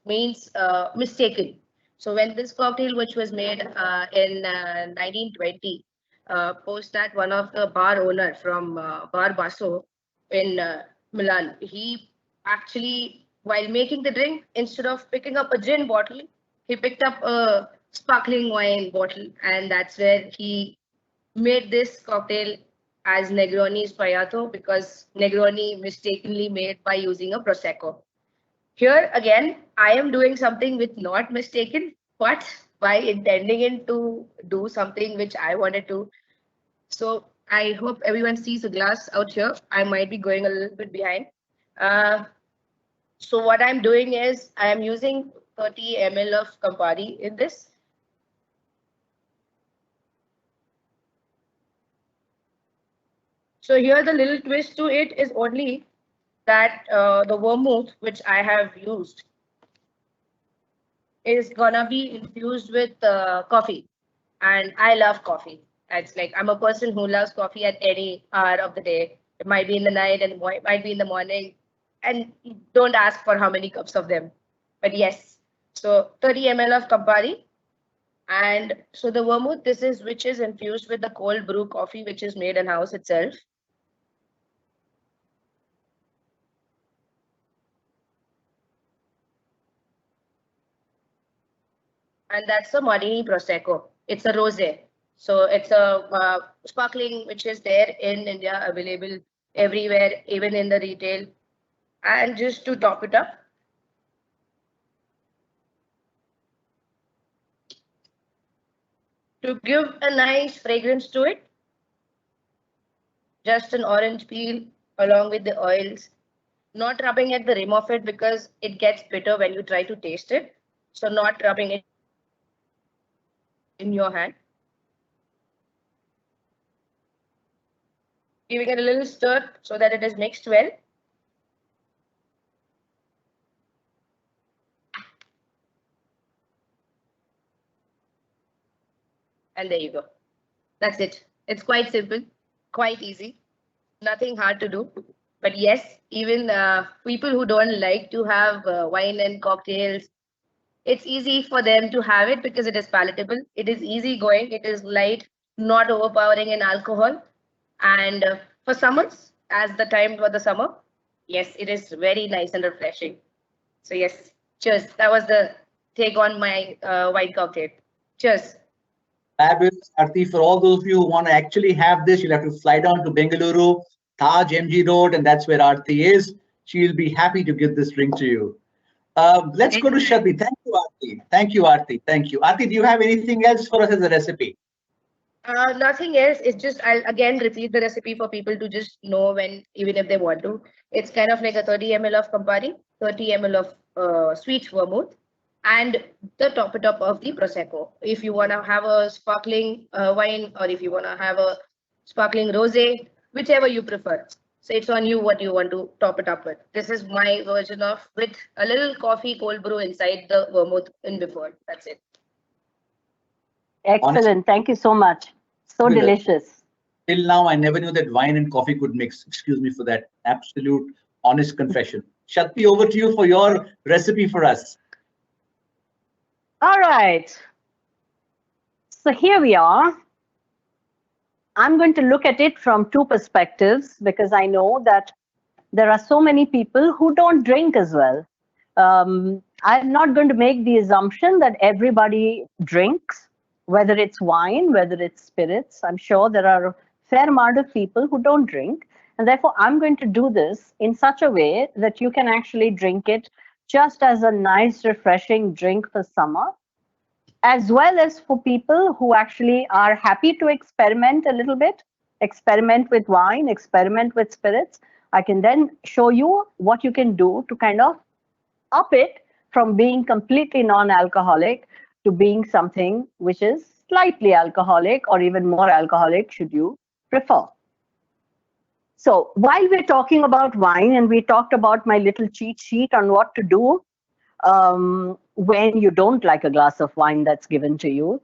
mistaken. So when this cocktail, which was made in 1920, post that one of the bar owner from Bar Basso in Milan, he actually, while making the drink, instead of picking up a gin bottle, he picked up a sparkling wine bottle, and that's where he made this cocktail as Negroni Sbagliato, because Negroni mistakenly made by using a Prosecco. Here again, I am doing something with not mistaken, but by intending it to do something which I wanted to. So I hope everyone sees the glass out here. I might be going a little bit behind. Uh, so what I'm doing is I am using 30 ml of Campari in this. So here the little twist to it is only that the vermouth which I have used is gonna be infused with coffee, and I love coffee. It's like I'm a person who loves coffee at any hour of the day. It might be in the night and it might be in the morning, and don't ask for how many cups of them. But yes, so 30 ml of Campari, and so the vermouth, this is which is infused with the cold brew coffee which is made in house itself. And that's a Marini Prosecco. It's a rosé. So it's a sparkling which is there in India, available everywhere, even in the retail. And just to top it up, to give a nice fragrance to it, just an orange peel along with the oils, not rubbing at the rim of it because it gets bitter when you try to taste it. So not rubbing it in your hand. Giving it a little stir so that it is mixed well. And there you go. That's it. It's quite simple, quite easy, nothing hard to do. But yes, even people who don't like to have wine and cocktails, it's easy for them to have it because it is palatable. It is easy going. It is light, not overpowering in alcohol. And for summers, as the time for the summer, yes, it is very nice and refreshing. So yes, cheers. That was the take on my wine cocktail. Cheers. Fabulous, Aarti. For all those of you who want to actually have this, you'll have to fly down to Bengaluru, Taj MG Road, and that's where Aarti is. She'll be happy to give this drink to you. Let's go to Shatbhi. Thank you, Aarti. Thank you, Aarti. Thank you. Aarti, do you have anything else for us as a recipe? Nothing else. It's just I'll again repeat the recipe for people to just know when, even if they want to. It's kind of like a 30 ml of Campari, 30 ml of sweet vermouth, and the top it up of the prosecco. If you want to have a sparkling wine, or if you want to have a sparkling rosé, whichever you prefer. So it's on you what you want to top it up with. This is my version of with a little coffee cold brew inside the vermouth in before. That's it. Excellent. Honestly, Thank you so much. So delicious. till now, I never knew that wine and coffee could mix. Excuse me for that absolute honest confession. Shatbhi, over to you for your recipe for us. All right. So here we are. I'm going to look at it from two perspectives because I know that there are so many people who don't drink as well. I'm not going to make the assumption that everybody drinks, whether it's wine, whether it's spirits. I'm sure there are a fair amount of people who don't drink. And therefore, I'm going to do this in such a way that you can actually drink it just as a nice, refreshing drink for summer, as well as for people who actually are happy to experiment a little bit, experiment with wine, experiment with spirits. I can then show you what you can do to kind of up it from being completely non-alcoholic to being something which is slightly alcoholic or even more alcoholic should you prefer. So while we're talking about wine and we talked about my little cheat sheet on what to do when you don't like a glass of wine that's given to you,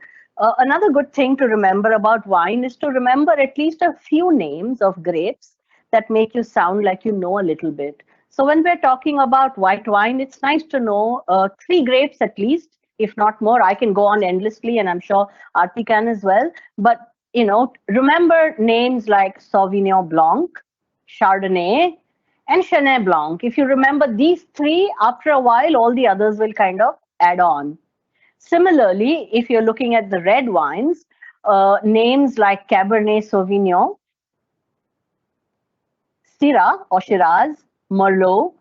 another good thing to remember about wine is to remember at least a few names of grapes that make you sound like you know a little bit. So when we're talking about white wine, it's nice to know 3 grapes at least, if not more. I can go on endlessly, and I'm sure Aarti can as well. But remember names like Sauvignon Blanc, Chardonnay, and Chenin Blanc. If you remember these 3, after a while, all the others will kind of add on. Similarly, if you're looking at the red wines, names like Cabernet Sauvignon, Syrah or Shiraz, Merlot,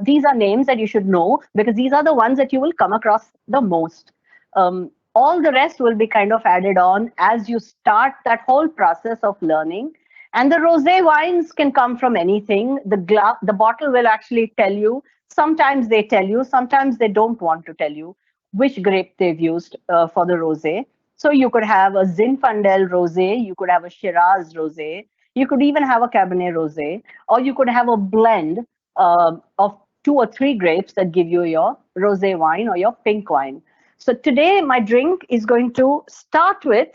these are names that you should know because these are the ones that you will come across the most. All the rest will be kind of added on as you start that whole process of learning. And the rosé wines can come from anything. The bottle will actually tell you. Sometimes they tell you, sometimes they don't want to tell you which grape they've used for the rosé. So you could have a Zinfandel rosé, you could have a Shiraz rosé, you could even have a Cabernet rosé, or you could have a blend of 2 or 3 grapes that give you your rosé wine or your pink wine. So today my drink is going to start with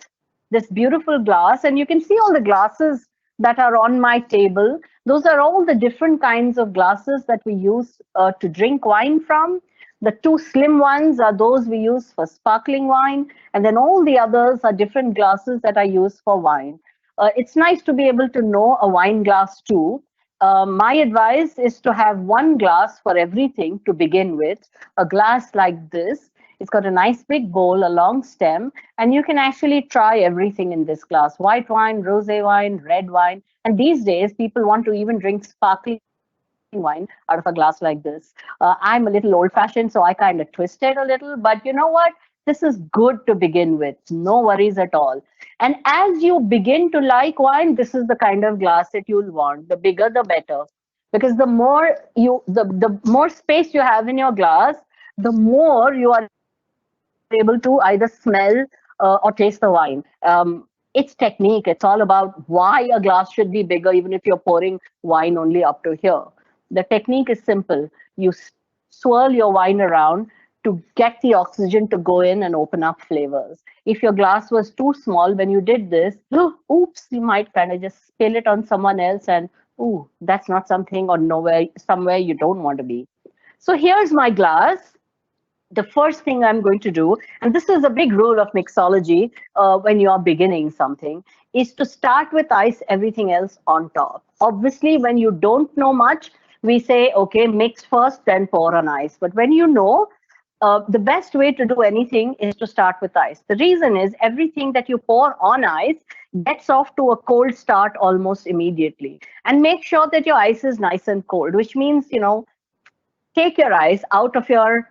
this beautiful glass, and you can see all the glasses that are on my table. Those are all the different kinds of glasses that we use to drink wine from. The 2 slim ones are those we use for sparkling wine, and then all the others are different glasses that I use for wine. It's nice to be able to know a wine glass too. My advice is to have 1 glass for everything to begin with. A glass like this, it's got a nice big bowl, a long stem, and you can actually try everything in this glass. White wine, rosé wine, red wine. And these days, people want to even drink sparkling wine out of a glass like this. I'm a little old-fashioned, so I kind of twist it a little. But you know what? This is good to begin with. No worries at all. And as you begin to like wine, this is the kind of glass that you'll want. The bigger, the better. Because the more space you have in your glass, the more you are able to either smell or taste the wine. It's technique. It's all about why a glass should be bigger, even if you're pouring wine only up to here. The technique is simple. You swirl your wine around to get the oxygen to go in and open up flavors. If your glass was too small when you did this, oops, you might kind of just spill it on someone else, and ooh, that's not something or somewhere you don't want to be. So here's my glass. The first thing I'm going to do, and this is a big rule of mixology when you are beginning something, is to start with ice, everything else on top. Obviously, when you don't know much, we say, okay, mix first, then pour on ice. But when you know, the best way to do anything is to start with ice. The reason is everything that you pour on ice gets off to a cold start almost immediately. And make sure that your ice is nice and cold, which means, take your ice out of your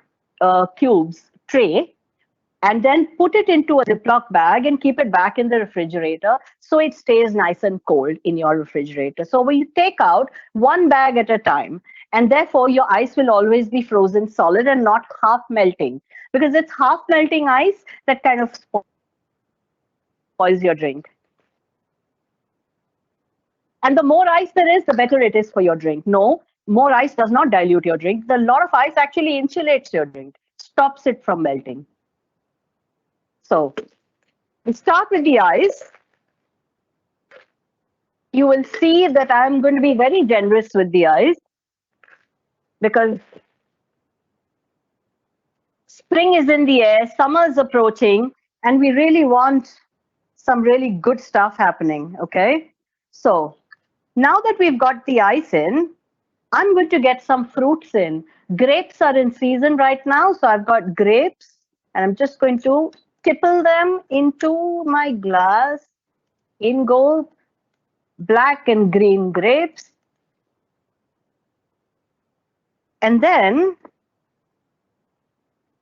cubes tray and then put it into a Ziploc bag and keep it back in the refrigerator so it stays nice and cold in your refrigerator. So we take out 1 bag at a time, and therefore your ice will always be frozen solid and not half melting, because it's half melting ice that kind of spoils your drink. And the more ice there is, the better it is for your drink. No, more ice does not dilute your drink. A lot of ice actually insulates your drink, stops it from melting. So we start with the ice. You will see that I'm going to be very generous with the ice because spring is in the air, summer is approaching, and we really want some really good stuff happening, okay? So now that we've got the ice in, I'm going to get some fruits in. Grapes are in season right now, so I've got grapes, and I'm just going to tipple them into my glass. In go black and green grapes. And then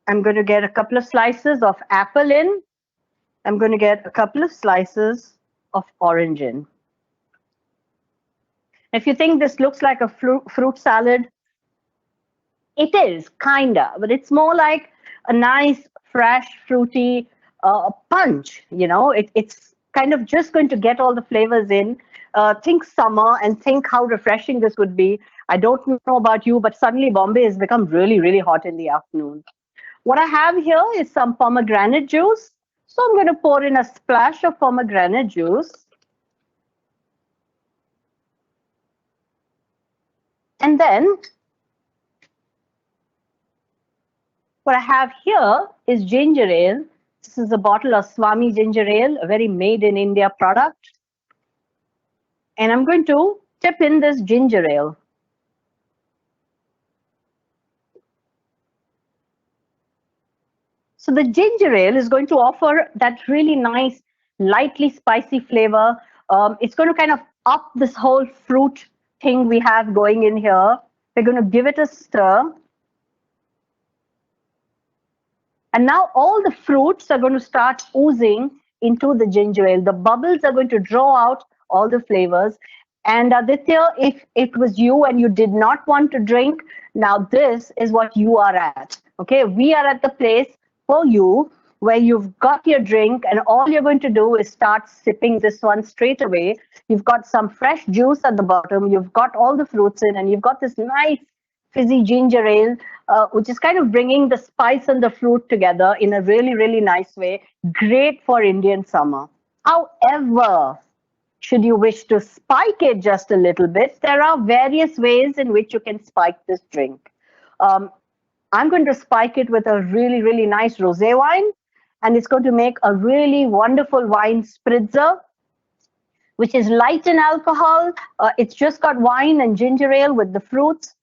I'm going to get a couple of slices of apple in. I'm going to get a couple of slices of orange in. If you think this looks like a fruit salad, it is kinda, but it's more like a nice, fresh, fruity punch. It's kind of just going to get all the flavors in. Think summer and think how refreshing this would be. I don't know about you, but suddenly Bombay has become really, really hot in the afternoon. What I have here is some pomegranate juice. So I'm going to pour in a splash of pomegranate juice. And then what I have here is ginger ale. This is a bottle of Swami ginger ale, a very made in India product. And I'm going to tip in this ginger ale. So the ginger ale is going to offer that really nice, lightly spicy flavor. It's going to kind of up this whole fruit thing we have going in here. We're going to give it a stir. And now all the fruits are going to start oozing into the ginger ale. The bubbles are going to draw out all the flavors. And Aditya, if it was you and you did not want to drink, now this is what you are at. Okay, we are at the place for you where you've got your drink and all you're going to do is start sipping this one straight away. You've got some fresh juice at the bottom. You've got all the fruits in and you've got this nice fizzy ginger ale, which is kind of bringing the spice and the fruit together in a really, really nice way. Great for Indian summer. However, should you wish to spike it just a little bit, there are various ways in which you can spike this drink. I'm going to spike it with a really, really nice rosé wine, and it's going to make a really wonderful wine spritzer, which is light in alcohol. It's just got wine and ginger ale with the fruits.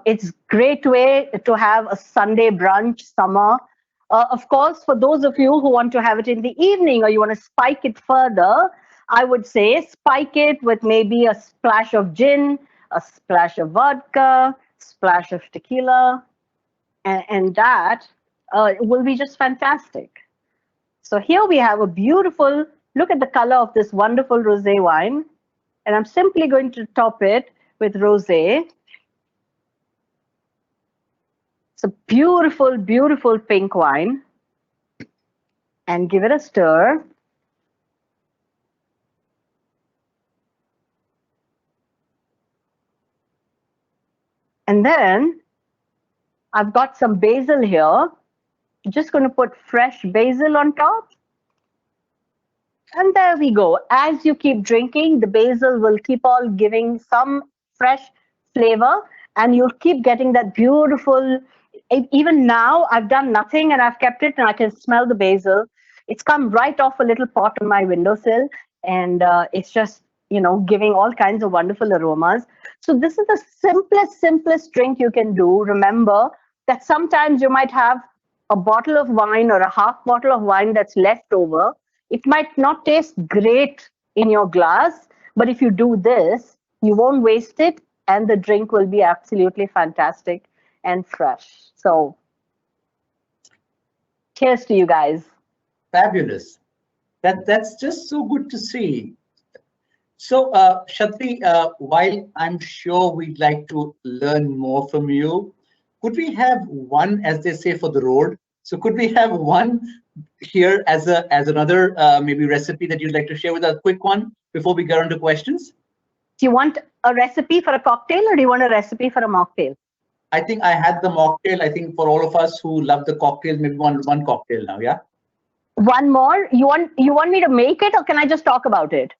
It's great way to have a Sunday brunch summer. Of course, for those of you who want to have it in the evening or you want to spike it further, I would say spike it with maybe a splash of gin, a splash of vodka, splash of tequila, and that will be just fantastic. So here we have a beautiful, look at the color of this wonderful rosé wine. And I'm simply going to top it with rosé. It's a beautiful, beautiful pink wine. And give it a stir. And then I've got some basil here. I'm just going to put fresh basil on top. And there we go. As you keep drinking, the basil will keep on giving some fresh flavor and you'll keep getting that beautiful, even now I've done nothing and I've kept it and I can smell the basil. It's come right off a little pot on my windowsill and it's just, giving all kinds of wonderful aromas. So this is the simplest drink you can do. Remember that sometimes you might have a bottle of wine or a half bottle of wine that's left over. It might not taste great in your glass, but if you do this, you won't waste it and the drink will be absolutely fantastic and fresh. So cheers to you guys. Fabulous. That's just so good to see. So Shatbhi, while I'm sure we'd like to learn more from you, could we have one, as they say, for the road? So could we have one here as another maybe recipe that you'd like to share with us, a quick one before we get on to questions? Do you want a recipe for a cocktail or do you want a recipe for a mocktail? I think I had the mocktail. I think for all of us who love the cocktail, maybe one cocktail now, yeah? One more? You want me to make it or can I just talk about it?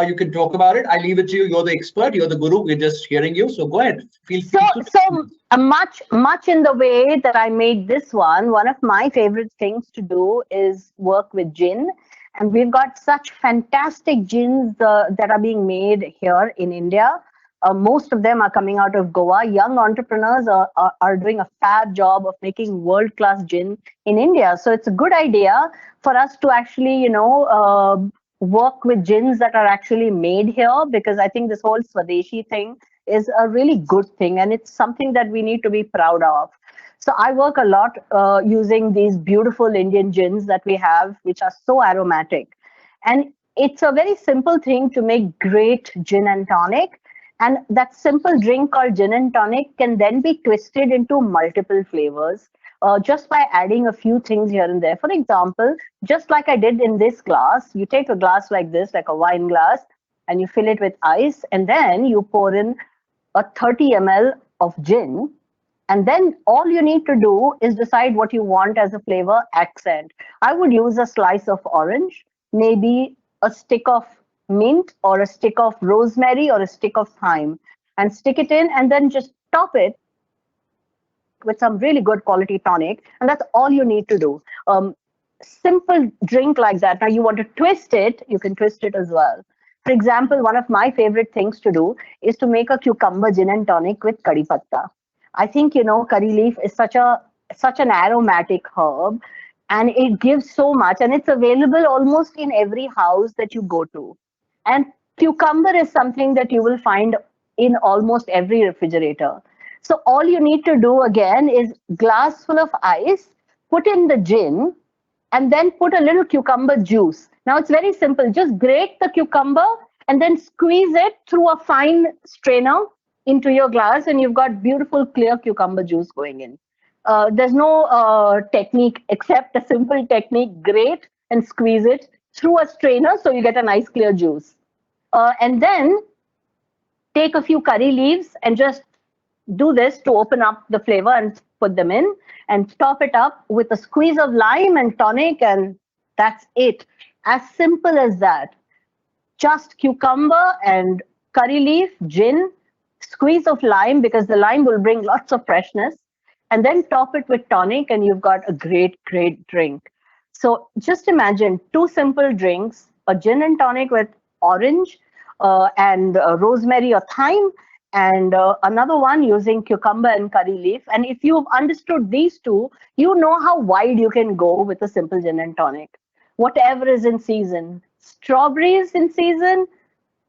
You can talk about it. I leave it to you. You're the expert. You're the guru. We're just hearing you. So go ahead. Feel free much in the way that I made this one of my favorite things to do is work with gin. And we've got such fantastic gins that are being made here in India. Most of them are coming out of Goa. Young entrepreneurs are doing a fab job of making world-class gin in India. So it's a good idea for us to actually, work with gins that are actually made here, because I think this whole Swadeshi thing is a really good thing and it's something that we need to be proud of. So I work a lot using these beautiful Indian gins that we have, which are so aromatic. And it's a very simple thing to make great gin and tonic. And that simple drink called gin and tonic can then be twisted into multiple flavors just by adding a few things here and there. For example, just like I did in this glass, you take a glass like this, like a wine glass, and you fill it with ice, and then you pour in a 30 ml of gin. And then all you need to do is decide what you want as a flavor accent. I would use a slice of orange, maybe a stick of mint or a stick of rosemary or a stick of thyme, and stick it in and then just top it with some really good quality tonic. And that's all you need to do. Simple drink like that. Now you want to twist it, you can twist it as well. For example, one of my favorite things to do is to make a cucumber gin and tonic with curry patta. I think curry leaf is such an aromatic herb, and it gives so much, and it's available almost in every house that you go to. And cucumber is something that you will find in almost every refrigerator. So all you need to do again is glass full of ice, put in the gin, and then put a little cucumber juice. Now it's very simple. Just grate the cucumber and then squeeze it through a fine strainer into your glass, and you've got beautiful clear cucumber juice going in. There's no technique except a simple technique: grate and squeeze it through a strainer so you get a nice clear juice. And then take a few curry leaves and just do this to open up the flavor and put them in, and top it up with a squeeze of lime and tonic, and that's it. As simple as that. Just cucumber and curry leaf, gin, squeeze of lime because the lime will bring lots of freshness, and then top it with tonic, and you've got a great, great drink. So just imagine two simple drinks: a gin and tonic with orange and rosemary or thyme, and another one using cucumber and curry leaf. And if you've understood these two, you know how wide you can go with a simple gin and tonic. Whatever is in season. Strawberries in season,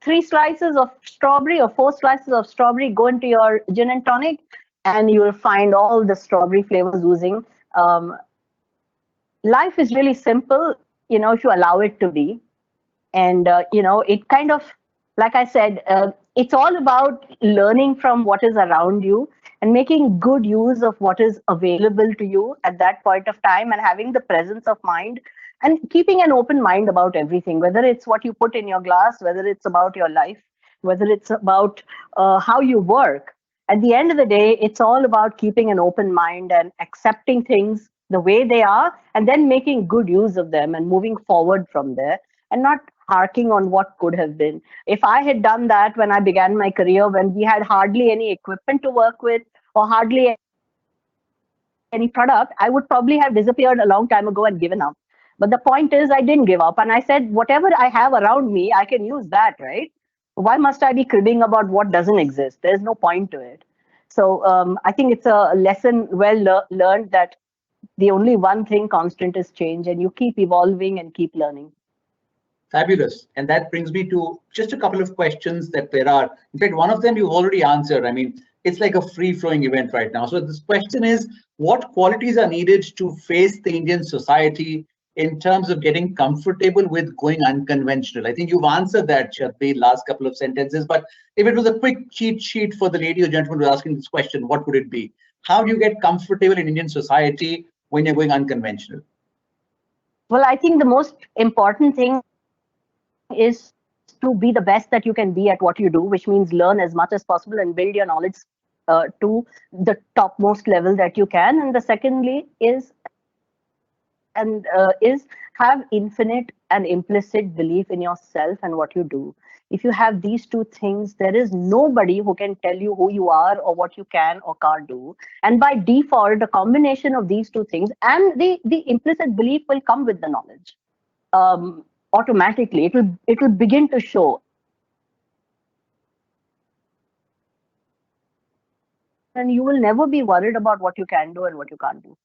3 slices of strawberry or 4 slices of strawberry go into your gin and tonic, and you will find all the strawberry flavors oozing. Life is really simple, if you allow it to be. And, it kind of, like I said, it's all about learning from what is around you and making good use of what is available to you at that point of time, and having the presence of mind and keeping an open mind about everything, whether it's what you put in your glass, whether it's about your life, whether it's about how you work. At the end of the day, it's all about keeping an open mind and accepting things the way they are, and then making good use of them and moving forward from there, and not harking on what could have been. If I had done that when I began my career, when we had hardly any equipment to work with or hardly any product, I would probably have disappeared a long time ago and given up. But the point is, I didn't give up. And I said, whatever I have around me, I can use that, right? Why must I be cribbing about what doesn't exist? There's no point to it. So I think it's a lesson well learned, that the only one thing constant is change, and you keep evolving and keep learning. Fabulous. And that brings me to just a couple of questions that there are. In fact, one of them you've already answered. I mean, it's like a free-flowing event right now. So this question is, what qualities are needed to face the Indian society in terms of getting comfortable with going unconventional? I think you've answered that, Shatbhi, last couple of sentences. But if it was a quick cheat sheet for the lady or gentleman who's asking this question, what would it be? How do you get comfortable in Indian society when you're going unconventional? Well, I think the most important thing is to be the best that you can be at what you do, which means learn as much as possible and build your knowledge to the topmost level that you can. And the secondly is have infinite and implicit belief in yourself and what you do. If you have these two things, there is nobody who can tell you who you are or what you can or can't do. And by default, a combination of these two things and the implicit belief will come with the knowledge. Automatically, it will begin to show, and you will never be worried about what you can do and what you can't do.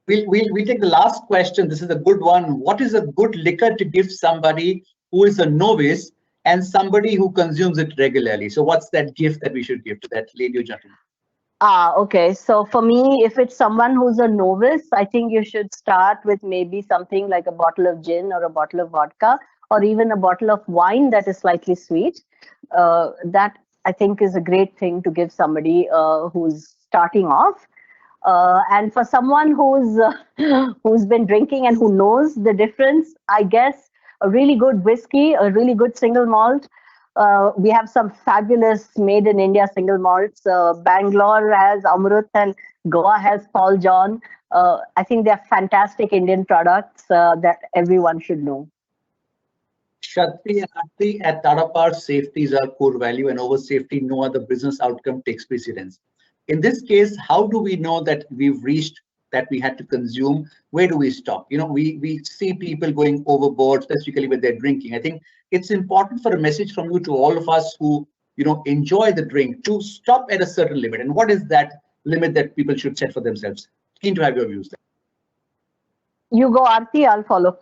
We'll take the last question. This is a good one. What is a good liquor to give somebody who is a novice and somebody who consumes it regularly? So what's that gift that we should give to that lady or gentleman? Okay. So for me, if it's someone who's a novice, I think you should start with maybe something like a bottle of gin or a bottle of vodka, or even a bottle of wine that is slightly sweet. That I think is a great thing to give somebody who's starting off. And for someone who's been drinking and who knows the difference, I guess a really good whiskey, a really good single malt. We have some fabulous made in India single malts. Bangalore has Amrut and Goa has Paul John. I think they're fantastic Indian products that everyone should know. Shatbhi and Aarti, at Tata Power, safety is our core value, and over safety, no other business outcome takes precedence. In this case, how do we know that we've reached that we had to consume? Where do we stop? We see people going overboard, specifically with their drinking. I think it's important for a message from you to all of us who enjoy the drink to stop at a certain limit. And what is that limit that people should set for themselves? Keen to have your views there. You go, Aarti, I'll follow.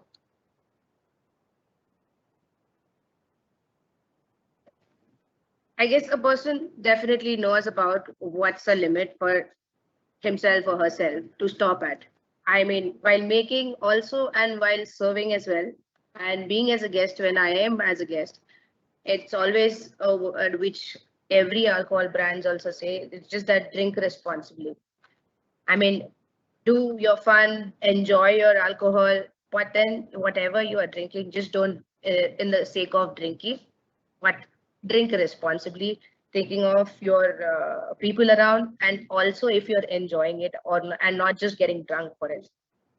I guess a person definitely knows about what's the limit for himself or herself to stop at. I mean, while making also and while serving as well, and being as a guest when I am as a guest, it's always a word which every alcohol brands also say. It's just that drink responsibly. I mean, do your fun, enjoy your alcohol, but then whatever you are drinking, just don't in the sake of drinking, but drink responsibly, thinking of your people around, and also if you're enjoying it and not just getting drunk for it.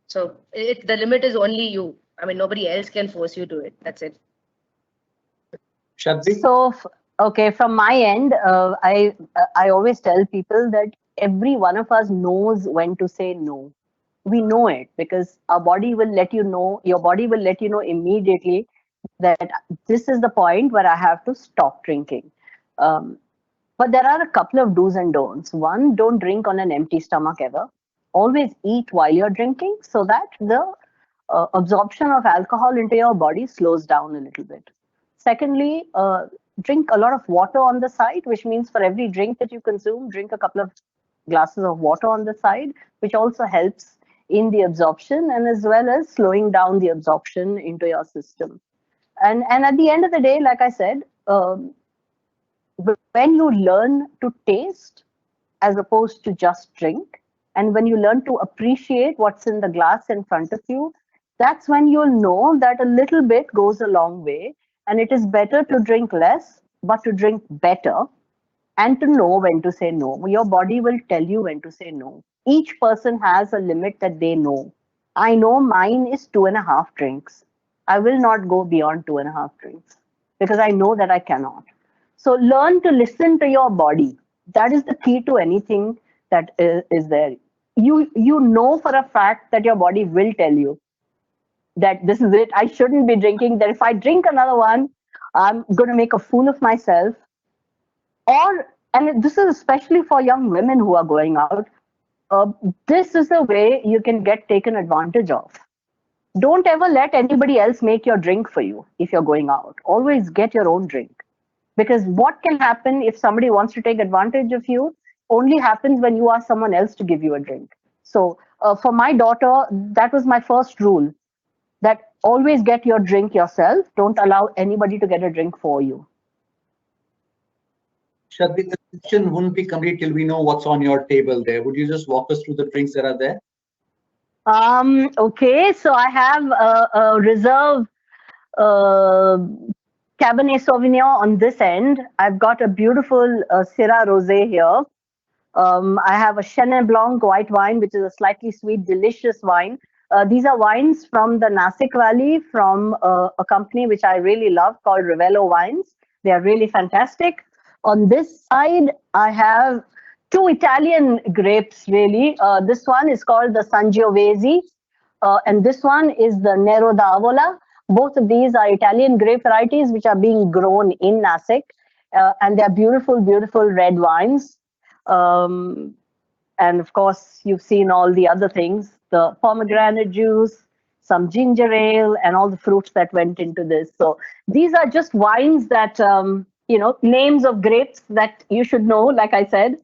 So the limit is only you. I mean, nobody else can force you to it. That's it. Shatbhi? So, okay, from my end, I always tell people that every one of us knows when to say no. We know it because our body will let you know, your body will let you know immediately that this is the point where I have to stop drinking. Um, but there are a couple of do's and don'ts. One, don't drink on an empty stomach ever. Always eat while you're drinking so that the absorption of alcohol into your body slows down a little bit. Secondly, drink a lot of water on the side, which means for every drink that you consume, drink a couple of glasses of water on the side, which also helps in the absorption and as well as slowing down the absorption into your system. And at the end of the day, like I said, when you learn to taste as opposed to just drink, and when you learn to appreciate what's in the glass in front of you, that's when you'll know that a little bit goes a long way, and it is better to drink less, but to drink better, and to know when to say no. Your body will tell you when to say no. Each person has a limit that they know. I know mine is 2.5 drinks. I will not go beyond 2.5 drinks because I know that I cannot. So learn to listen to your body. That is the key to anything that is there. You know for a fact that your body will tell you that this is it. I shouldn't be drinking. That if I drink another one, I'm going to make a fool of myself. And this is especially for young women who are going out. This is a way you can get taken advantage of. Don't ever let anybody else make your drink for you if you're going out. Always get your own drink. Because what can happen if somebody wants to take advantage of you only happens when you ask someone else to give you a drink. So for my daughter, that was my first rule, that always get your drink yourself. Don't allow anybody to get a drink for you. Shatbhi, the question wouldn't be complete till we know what's on your table there. Would you just walk us through the drinks that are there? Okay, so I have a reserve Cabernet Sauvignon on this end. I've got a beautiful Syrah Rosé here. I have a Chenin Blanc white wine, which is a slightly sweet, delicious wine. These are wines from the Nasik Valley from a company which I really love called Ravello Wines. They are really fantastic. On this side, I have 2 Italian grapes, really. This one is called the Sangiovese, and this one is the Nero d'Avola. Both of these are Italian grape varieties which are being grown in Nasik, and they're beautiful, beautiful red wines. And of course, you've seen all the other things, the pomegranate juice, some ginger ale, and all the fruits that went into this. So these are just wines that, names of grapes that you should know, like I said.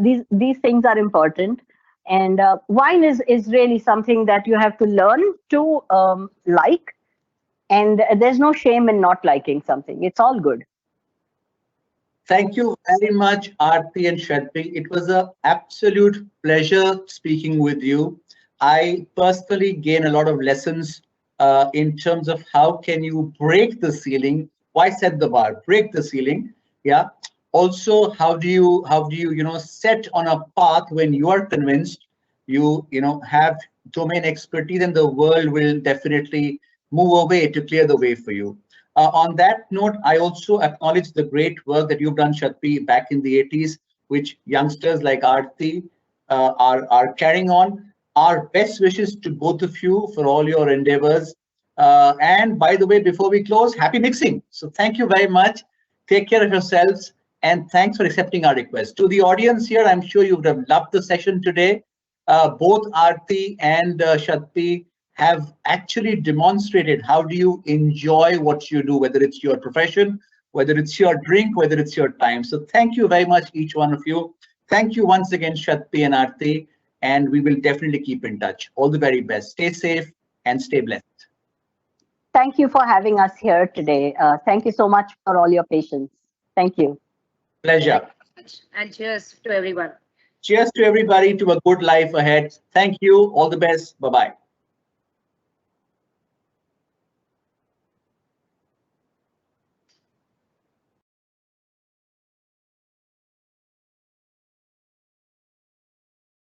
These things are important. And wine is really something that you have to learn to like. And there's no shame in not liking something. It's all good. Thank you very much, Aarti and Shatbhi. It was an absolute pleasure speaking with you. I personally gain a lot of lessons in terms of how can you break the ceiling. Why set the bar? Break the ceiling. Yeah. Also, how do you set on a path when you are convinced you have domain expertise, and the world will definitely move away to clear the way for you. On that note, I also acknowledge the great work that you've done, Shatbhi, back in the 80s, which youngsters like Aarti are carrying on. Our best wishes to both of you for all your endeavors. And by the way, before we close, happy mixing. So thank you very much. Take care of yourselves. And thanks for accepting our request. To the audience here, I'm sure you would have loved the session today. Both Aarti and Shatbhi have actually demonstrated how do you enjoy what you do, whether it's your profession, whether it's your drink, whether it's your time. So thank you very much, each one of you. Thank you once again, Shatbhi and Aarti, and we will definitely keep in touch. All the very best. Stay safe and stay blessed. Thank you for having us here today. Thank you so much for all your patience. Thank you. Pleasure. Thank you so much. And cheers to everyone. Cheers to everybody, to a good life ahead. Thank you. All the best. Bye-bye.